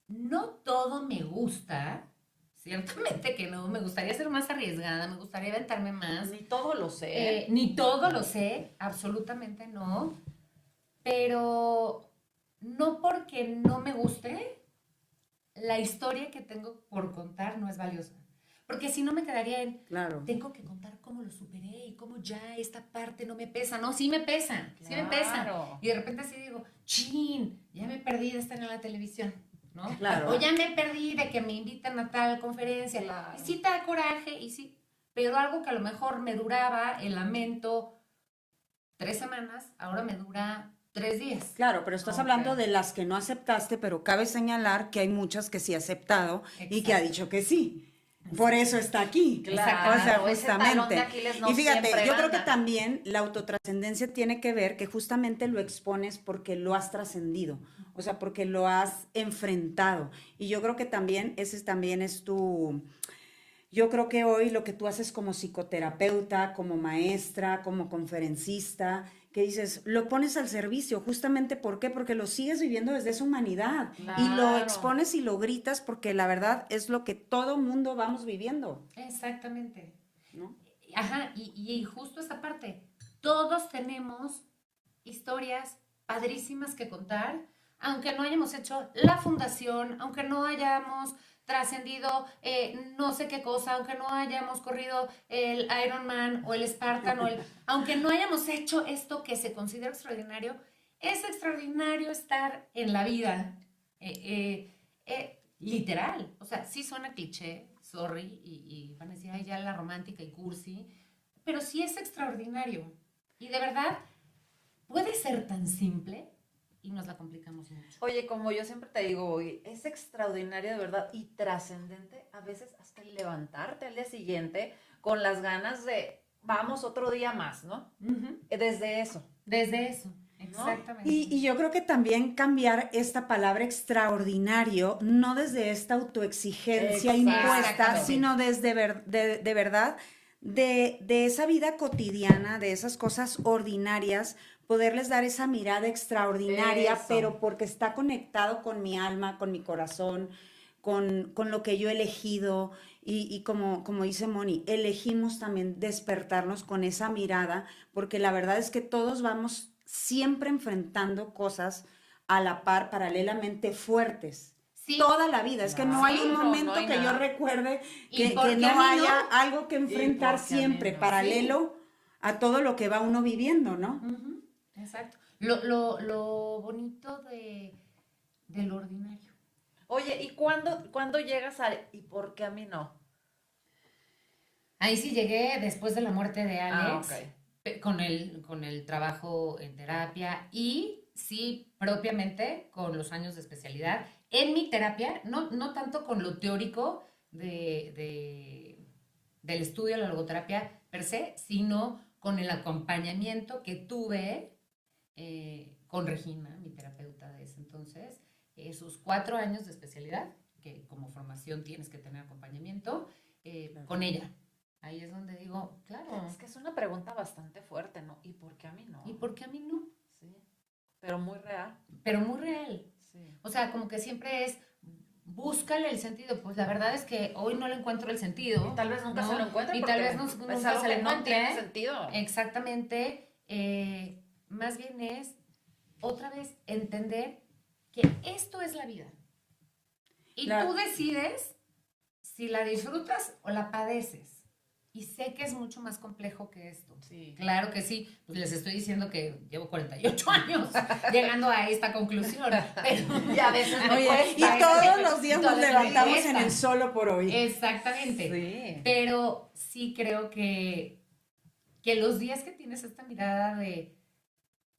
no todo me gusta, ciertamente que no, me gustaría ser más arriesgada, me gustaría aventarme más. Ni todo lo sé. Ni todo lo sé, absolutamente no, pero no porque no me guste, la historia que tengo por contar no es valiosa. Porque si no me quedaría en, Claro. tengo que contar cómo lo superé y cómo ya esta parte no me pesa. No, sí me pesa, sí me pesa. Claro. Y de repente así digo, chin, ya me perdí de estar en la televisión, ¿no? Claro. O ya me perdí de que me invitan a tal conferencia. Claro. Y sí te da coraje, y sí, pero algo que a lo mejor me duraba el lamento 3 semanas, ahora me dura 3 días. Claro, pero estás Ok. hablando de las que no aceptaste, pero cabe señalar que hay muchas que sí ha aceptado y que ha Exacto. dicho que sí. Por eso está aquí. Claro, O sea, ese talón de justamente. Aquiles no Y fíjate, siempre yo creo que gana. también la autotrascendencia tiene que ver que justamente lo expones porque lo has trascendido, o sea, porque lo has enfrentado. Y yo creo que también ese también es tu... Yo creo que hoy lo que tú haces como psicoterapeuta, como maestra, como conferencista, que dices, lo pones al servicio, justamente ¿por qué? Porque lo sigues viviendo desde esa humanidad y lo Claro. expones y lo gritas porque la verdad es lo que todo mundo vamos viviendo, Exactamente. ¿no? Ajá, y justo esa parte, todos tenemos historias padrísimas que contar, aunque no hayamos hecho la fundación, aunque no hayamos trascendido no sé qué cosa, aunque no hayamos corrido el Ironman o el Spartan, aunque no hayamos hecho esto que se considera extraordinario, es extraordinario estar en la vida. Literal, o sea, sí suena cliché, sorry, y van a decir, ay, ya la romántica y cursi, pero sí es extraordinario. Y de verdad, puede ser tan simple y nos la complicamos mucho. Oye, como yo siempre te digo, oye, es extraordinario de verdad y trascendente a veces hasta el levantarte al día siguiente con las ganas de, vamos otro día más, ¿no? Desde eso. Desde eso, exactamente. Y yo creo que también cambiar esta palabra extraordinario, no desde esta autoexigencia impuesta, Exactamente. sino desde de verdad, de esa vida cotidiana, de esas cosas ordinarias, poderles dar esa mirada extraordinaria, Eso. pero porque está conectado con mi alma, con mi corazón, con lo que yo he elegido. Y como dice Moni, elegimos también despertarnos con esa mirada, porque la verdad es que todos vamos siempre enfrentando cosas a la par, paralelamente fuertes. Sí. Toda la vida. Es que no hay un No, momento no hay que yo nada. recuerde ¿Y que por qué no a mí no? haya algo que enfrentar por qué a mí siempre, no? paralelo a todo lo que va uno viviendo, ¿no? Ujú, exacto. Lo bonito de lo ordinario. Oye, ¿y cuándo llegas a, y por qué a mí no? Ahí sí llegué después de la muerte de Alex, ok. con el trabajo en terapia y sí, propiamente con los años de especialidad. En mi terapia, no tanto con lo teórico del estudio de la logoterapia per se, sino con el acompañamiento que tuve con Regina, mi terapeuta de ese entonces, esos 4 años de especialidad, que como formación tienes que tener acompañamiento, con ella. Ahí es donde digo, claro. Es que es una pregunta bastante fuerte, ¿no? ¿Y por qué a mí no? ¿Y por qué a mí no? Sí, pero muy real. Pero muy real. Sí. O sea, como que siempre es, búscale el sentido. Pues la verdad es que hoy no le encuentro el sentido. Y tal vez nunca ¿no? se lo encuentre. Y porque tal vez es nunca algo se le que no encuentre. tiene sentido. Exactamente. Más bien es, otra vez, entender que esto es la vida. Y tú decides si la disfrutas o la padeces. Y sé que es mucho más complejo que esto. Sí. Claro que sí. Pues les estoy diciendo que llevo 48 años llegando a esta conclusión. Pero Y a veces me Oye, cuesta. y todos los días nos Todos los levantamos días en el solo por hoy. exactamente. Sí. Pero sí creo que los días que tienes esta mirada de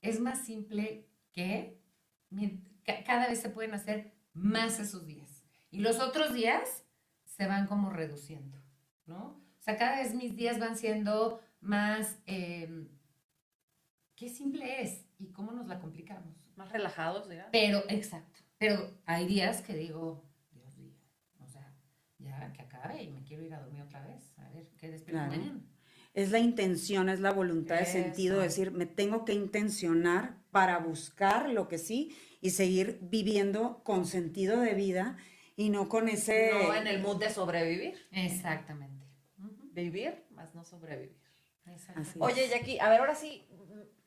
es más simple que cada vez se pueden hacer más esos días. Y los otros días se van como reduciendo, ¿no? O sea, cada vez mis días van siendo más, qué simple es y cómo nos la complicamos. Más relajados, ¿ya? Pero, exacto, pero hay días que digo, Dios mío, o sea, ya que acabe y me quiero ir a dormir otra vez, a ver qué despierto Claro. mañana. Es la intención, es la voluntad de Eso. sentido, decir, me tengo que intencionar para buscar lo que sí y seguir viviendo con sentido de vida y no con ese... No en el mood de sobrevivir. Exactamente. Vivir, más no sobrevivir. Exactamente. Así es. Oye, Jackie, a ver, ahora sí,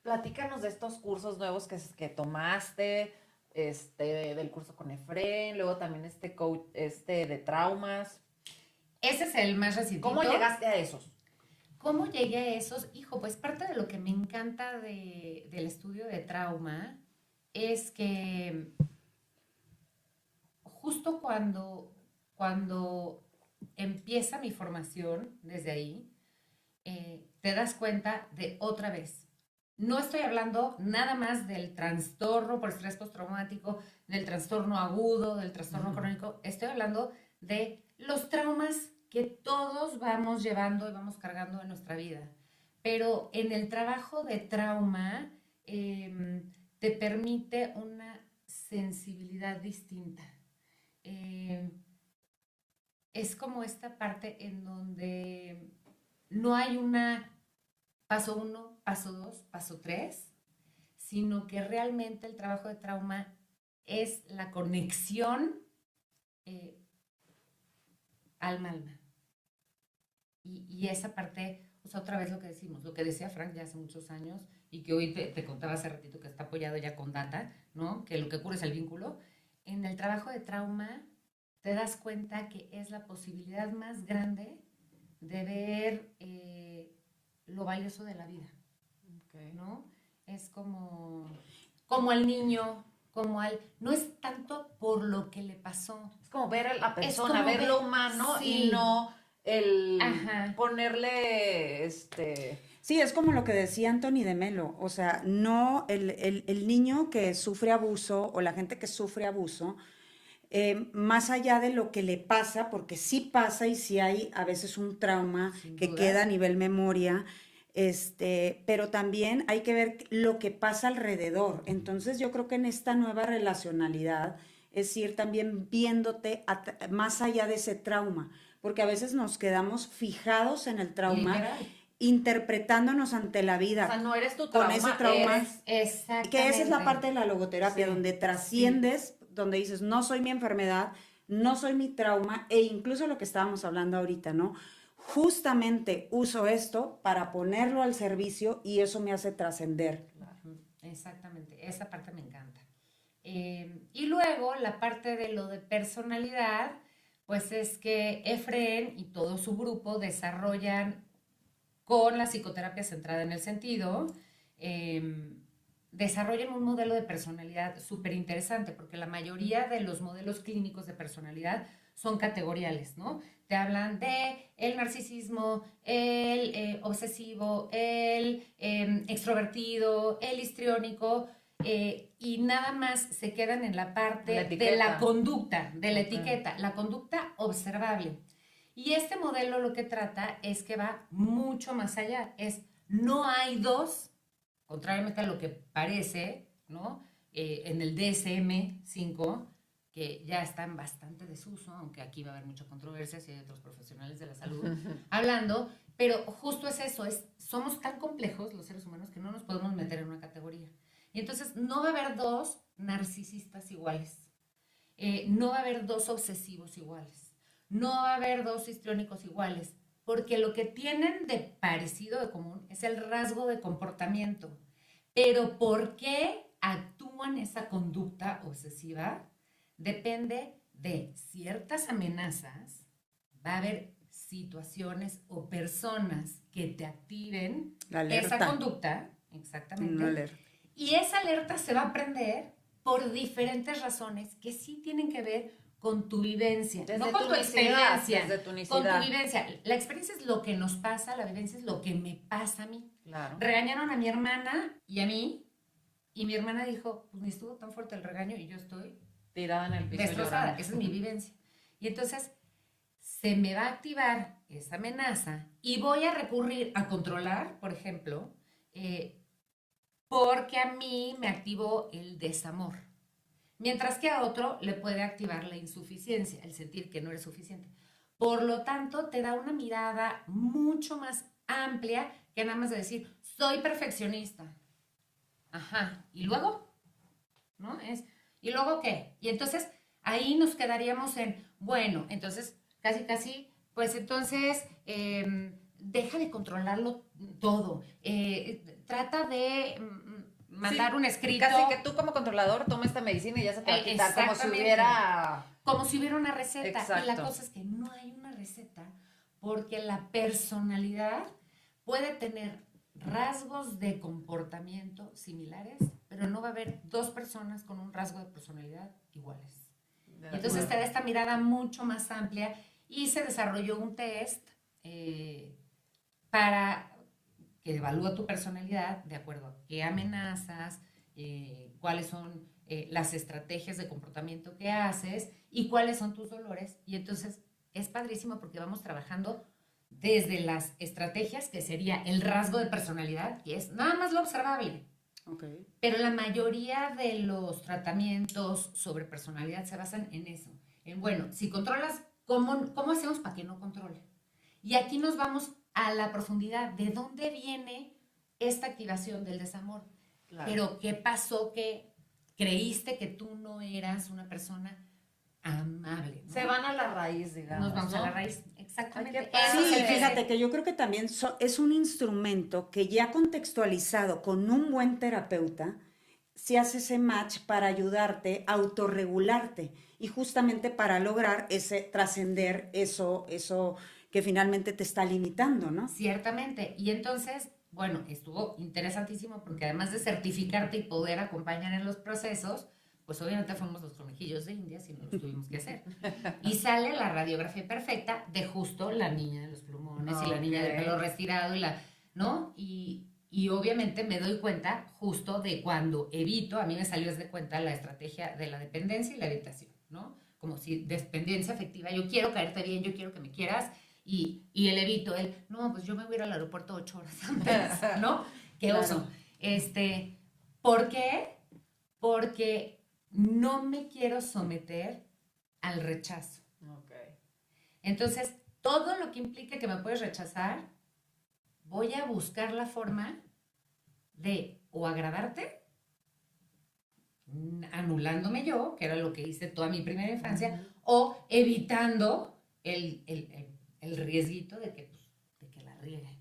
platícanos de estos cursos nuevos que tomaste, del curso con Efren, luego también este coach, de traumas. Ese es el más reciente. ¿Cómo llegaste a esos? ¿Cómo llegué a esos? Hijo, pues parte de lo que me encanta del estudio de trauma es que justo cuando empieza mi formación desde ahí, te das cuenta de otra vez. No estoy hablando nada más del trastorno por estrés postraumático, del trastorno agudo, del trastorno crónico. Estoy hablando de los traumas que todos vamos llevando y vamos cargando en nuestra vida. Pero en el trabajo de trauma te permite una sensibilidad distinta. Es como esta parte en donde no hay una paso 1, paso 2, paso 3, sino que realmente el trabajo de trauma es la conexión alma-alma. Y esa parte pues otra vez lo que decimos, lo que decía Frank ya hace muchos años y que hoy te contaba hace ratito que está apoyado ya con data, ¿no? Que lo que ocurre es el vínculo. En el trabajo de trauma te das cuenta que es la posibilidad más grande de ver lo valioso de la vida, ¿no? Es como al niño, no es tanto por lo que le pasó. Es como ver a la persona, como ver lo humano sí. y no el Ajá. ponerle Sí, es como lo que decía Anthony de Melo, o sea, no el niño que sufre abuso o la gente que sufre abuso, más allá de lo que le pasa, porque sí pasa y sí hay a veces un trauma Sin que duda. queda a nivel memoria, pero también hay que ver lo que pasa alrededor. Entonces yo creo que en esta nueva relacionalidad es ir también viéndote más allá de ese trauma, porque a veces nos quedamos fijados en el trauma, Literal. interpretándonos ante la o vida sea, no eres tu con trauma, ese trauma. eres Exactamente. Que esa es la parte de la logoterapia, Sí, donde trasciendes, donde dices, no soy mi enfermedad, no soy mi trauma, e incluso lo que estábamos hablando ahorita, ¿no? Justamente uso esto para ponerlo al servicio y eso me hace trascender. Ujú, exactamente, esa parte me encanta. Y luego la parte de lo de personalidad, pues es que Efren y todo su grupo desarrollan con la psicoterapia centrada en el sentido, desarrollan un modelo de personalidad súper interesante, porque la mayoría de los modelos clínicos de personalidad son categoriales, ¿no? Te hablan de el narcisismo, el obsesivo, el extrovertido, el histriónico, y nada más se quedan en la parte de la conducta, de la etiqueta, la conducta observable. Y este modelo lo que trata es que va mucho más allá, no hay dos, contrariamente a lo que parece, ¿no? En el DSM-5, que ya está en bastante desuso, aunque aquí va a haber mucha controversia si hay otros profesionales de la salud hablando, pero justo es eso, somos tan complejos los seres humanos que no nos podemos meter en una categoría. Y entonces no va a haber dos narcisistas iguales, no va a haber dos obsesivos iguales, no va a haber dos histriónicos iguales, porque lo que tienen de parecido, de común, es el rasgo de comportamiento. Pero ¿por qué actúan esa conducta obsesiva? Depende de ciertas amenazas, va a haber situaciones o personas que te activen esa conducta, exactamente, y esa alerta se va a prender por diferentes razones que sí tienen que ver con tu vivencia, desde no con tu experiencia, desde tu con tu vivencia. La experiencia es lo que nos pasa, la vivencia es lo que me pasa a mí. Claro. Regañaron a mi hermana y a mí, y mi hermana dijo, pues ni estuvo tan fuerte el regaño y yo estoy tirada en el piso destrozada. llorando. Esa es mi vivencia. Y entonces se me va a activar esa amenaza y voy a recurrir a controlar, por ejemplo, porque a mí me activó el desamor. Mientras que a otro le puede activar la insuficiencia, el sentir que no eres suficiente. Por lo tanto, te da una mirada mucho más amplia que nada más de decir, soy perfeccionista. Ajá, ¿y luego? ¿No? ¿Y luego qué? Y entonces ahí nos quedaríamos en, bueno, entonces casi, pues entonces deja de controlarlo todo. Trata de mandar un escrito. Casi que tú como controlador toma esta medicina y ya se te va a quitar, como si hubiera... Como si hubiera una receta. Exacto. Y la cosa es que no hay una receta porque la personalidad puede tener rasgos de comportamiento similares, pero no va a haber dos personas con un rasgo de personalidad iguales. Y entonces te da esta mirada mucho más amplia y se desarrolló un test para que evalúa tu personalidad de acuerdo a qué amenazas, cuáles son las estrategias de comportamiento que haces y cuáles son tus dolores. Y entonces es padrísimo porque vamos trabajando desde las estrategias, que sería el rasgo de personalidad, que es nada más lo observable. Okay. Pero la mayoría de los tratamientos sobre personalidad se basan en eso. En, bueno, si controlas, ¿cómo hacemos para que no controle? Y aquí nos vamos a la profundidad de dónde viene esta activación del desamor. Claro. Pero ¿qué pasó que creíste que tú no eras una persona amable, ¿no? Se van a la raíz, digamos. Nos vamos ¿no? a la raíz, exactamente. Ay, qué padre. Eso Sí, se y debe fíjate que yo creo que también es un instrumento que ya contextualizado con un buen terapeuta, se hace ese match para ayudarte a autorregularte y justamente para lograr ese trascender eso que finalmente te está limitando, ¿no? Ciertamente. Y entonces, bueno, estuvo interesantísimo porque además de certificarte y poder acompañar en los procesos, pues obviamente fuimos los conejillos de Indias y nos los tuvimos que hacer. Y sale la radiografía perfecta de justo la niña de los plumones y la niña del pelo retirado y la, ¿no? Y obviamente me doy cuenta justo de cuando evito, a mí me salió desde cuenta la estrategia de la dependencia y la evitación, ¿no? Como si dependencia afectiva, yo quiero caerte bien, yo quiero que me quieras, y el evito, no, pues yo me voy a ir al aeropuerto 8 horas antes, ¿no? Qué oso. ¿Por qué? Porque no me quiero someter al rechazo. Okay. Entonces, todo lo que implique que me puedes rechazar, voy a buscar la forma de o agradarte, anulándome yo, que era lo que hice toda mi primera infancia, o evitando el riesguito de que la riegue,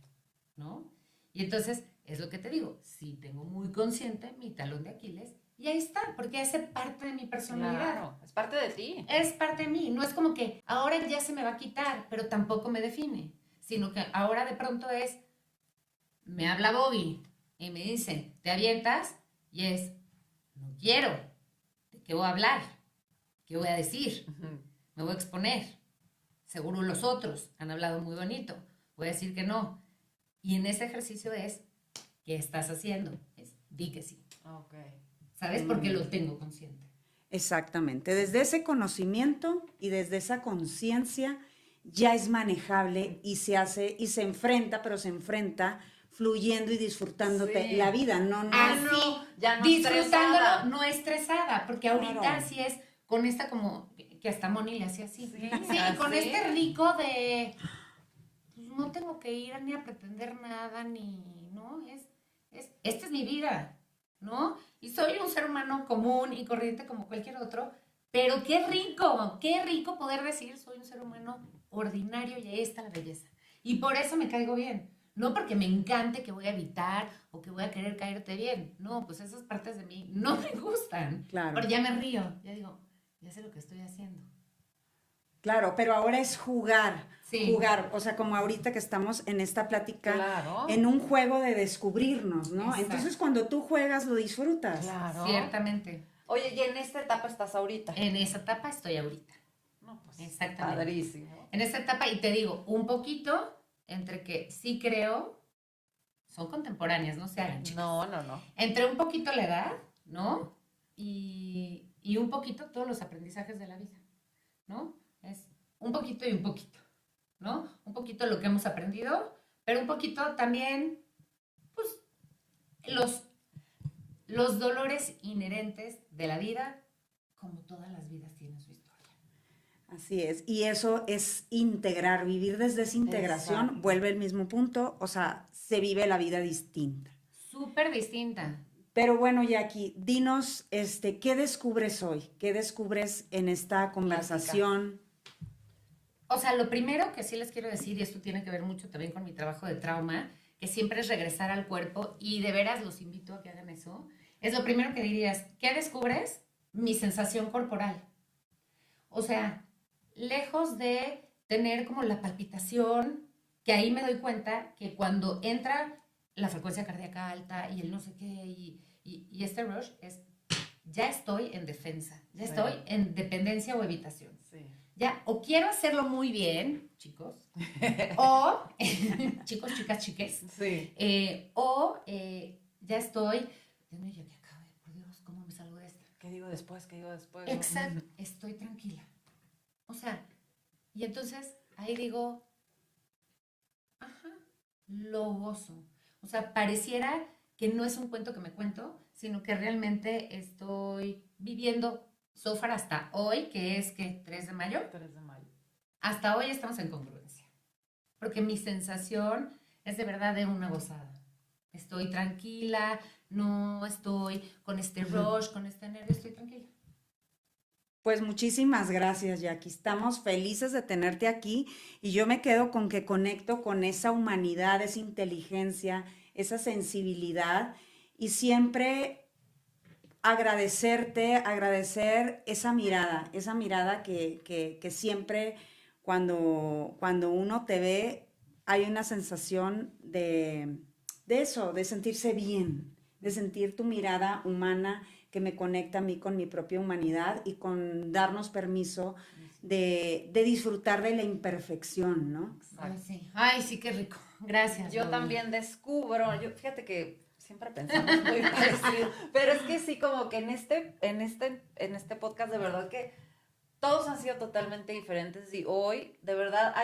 ¿no? Y entonces, es lo que te digo, sí tengo muy consciente mi talón de Aquiles, y ahí está, porque hace parte de mi personalidad. Claro, es parte de ti. Es parte de mí, no es como que ahora ya se me va a quitar, pero tampoco me define, sino que ahora de pronto me habla Bobby y me dice, ¿te avientas? Y no quiero, ¿de qué voy a hablar? ¿Qué voy a decir? Me voy a exponer. Seguro los otros han hablado muy bonito, voy a decir que no. Y en ese ejercicio ¿qué estás haciendo? Di que sí. Okay. ¿Sabes? Porque lo tengo consciente. Exactamente. Desde ese conocimiento y desde esa conciencia ya es manejable y se hace y se enfrenta, pero se enfrenta fluyendo y disfrutándote Sí. la vida, no Así, ya no disfrutándolo, estresada. no estresada, porque ahorita Claro. sí es con esta como, que hasta Moni le hacía así. Sí, con así. este rico de, pues no tengo que ir ni a pretender nada, ¿no? Esta es mi vida, ¿no? Y soy un ser humano común y corriente como cualquier otro, pero qué rico poder decir, soy un ser humano ordinario y ahí está la belleza. Y por eso me caigo bien. No porque me encante que voy a evitar o que voy a querer caerte bien. No, pues esas partes de mí no me gustan. Claro. Pero ya me río, ya digo, ya sé lo que estoy haciendo. Claro, pero ahora es jugar, Sí. jugar, o sea, como ahorita que estamos en esta plática, Claro. en un juego de descubrirnos, ¿no? Exacto. Entonces cuando tú juegas lo disfrutas. Claro. Ciertamente. Oye, ¿y en esta etapa estás ahorita? En esa etapa estoy ahorita. No, pues, Exactamente. padrísimo. En esta etapa, y te digo, un poquito entre que sí creo, son contemporáneas, no se hagan, chicas. No. Entre un poquito la edad, ¿no? Y un poquito todos los aprendizajes de la vida, ¿no? Es un poquito y un poquito, ¿no? Un poquito lo que hemos aprendido, pero un poquito también, pues, los dolores inherentes de la vida, como todas las vidas tienen su historia. Así es, y eso es integrar, vivir desde esa integración, Exacto. vuelve al mismo punto, o sea, se vive la vida distinta. Súper distinta. Pero bueno, Jackie, dinos, ¿qué descubres hoy? ¿Qué descubres en esta conversación? O sea, lo primero que sí les quiero decir, y esto tiene que ver mucho también con mi trabajo de trauma, que siempre es regresar al cuerpo, y de veras los invito a que hagan eso, es lo primero que dirías, ¿qué descubres? Mi sensación corporal. O sea, lejos de tener como la palpitación, que ahí me doy cuenta que cuando entra la frecuencia cardíaca alta y el no sé qué, y este rush ya estoy en defensa, ya estoy en dependencia o evitación. Sí. Ya, o quiero hacerlo muy bien, chicos, o chicos, chicas, chiques, Sí. Ya estoy, Dios mío, ya que acabe, por Dios, ¿cómo me salgo de esta? ¿Qué digo después? Exacto, estoy tranquila. O sea, y entonces ahí digo, ajá, lo gozo. O sea, pareciera que no es un cuento que me cuento, sino que realmente estoy viviendo so far hasta hoy, que es que 3 de mayo, 3 de mayo. hasta hoy estamos en congruencia. Porque mi sensación es de verdad de una gozada. Estoy tranquila, no estoy con este rush, con este nervio, estoy tranquila. Pues muchísimas gracias, Jackie. Estamos felices de tenerte aquí y yo me quedo con que conecto con esa humanidad, esa inteligencia, esa sensibilidad y siempre agradecerte, agradecer esa mirada que siempre cuando uno te ve hay una sensación de eso, de sentirse bien, de sentir tu mirada humana que me conecta a mí con mi propia humanidad y con darnos permiso de disfrutar de la imperfección, ¿no? Ay, sí, qué rico. Gracias. Yo Gaby. también descubro, fíjate que siempre pensamos muy parecido, pero es que sí, como que en este podcast de verdad que todos han sido totalmente diferentes y hoy de verdad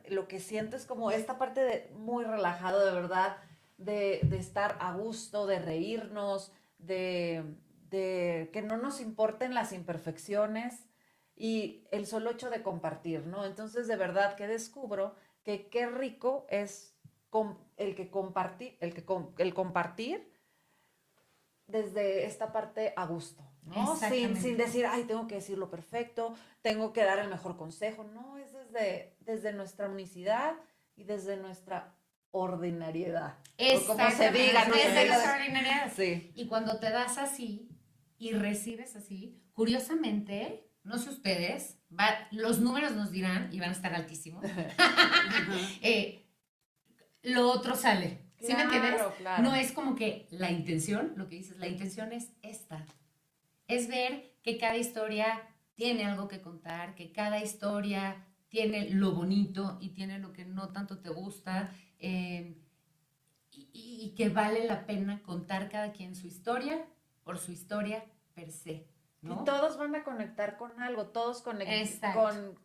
lo que siento es como esta parte de muy relajado, de verdad, de estar a gusto, de reírnos, de que no nos importen las imperfecciones y el solo hecho de compartir, ¿no? Entonces, de verdad que descubro que qué rico es el compartir desde esta parte a gusto, ¿no? Sin decir, ay, tengo que decir lo perfecto, tengo que dar el mejor consejo, no, es desde nuestra unicidad y desde nuestra ordinariedad. O como se diga, ¿no? Desde nuestra ordinariedad. Sí. Y cuando te das así y recibes así, curiosamente, no sé ustedes, los números nos dirán y van a estar altísimos. Lo otro sale. ¿Sí me entiendes? Claro. No es como que la intención, lo que dices, la intención es esta. Es ver que cada historia tiene algo que contar, que cada historia tiene lo bonito y tiene lo que no tanto te gusta, y que vale la pena contar cada quien su historia por su historia per se, ¿no? Y todos van a conectar con algo, todos conectan Exacto. con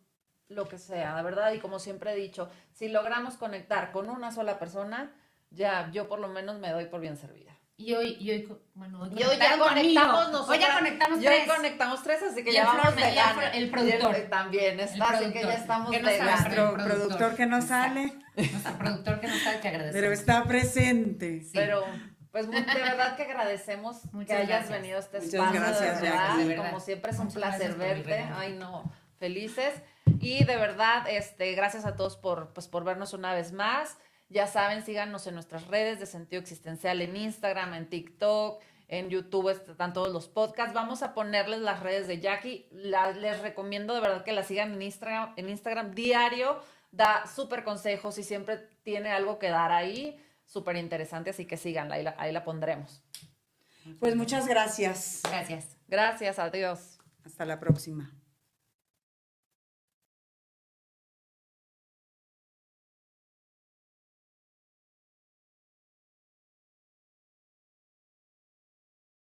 lo que sea, la verdad, y como siempre he dicho, si logramos conectar con una sola persona, ya yo por lo menos me doy por bien servida. Y hoy, bueno, hoy Y hoy ya conectamos nosotros. Hoy ya conectamos Y hoy tres. conectamos tres, así que Y ya el vamos Flor, de ya gana. el productor. Y él también está, así que ya estamos Que no de sabe, gana. pero Nuestro productor que no sale, Nuestro productor que no sabe que agradecer. pero está presente. Sí. Pero, pues, de verdad que agradecemos que Muchas hayas gracias. venido a este Muchas espacio, gracias, de verdad. Jackie. De verdad. Como siempre es un Muchas placer gracias por el verte. regalo. Ay, no, felices. Y de verdad, gracias a todos por vernos una vez más. Ya saben, síganos en nuestras redes de Sentido Existencial, en Instagram, en TikTok, en YouTube están todos los podcasts. Vamos a ponerles las redes de Jackie. Les recomiendo de verdad que la sigan en Instagram diario. Da súper consejos y siempre tiene algo que dar ahí. Súper interesante, así que síganla, ahí la pondremos. Pues muchas gracias. Gracias. Gracias, adiós. Hasta la próxima.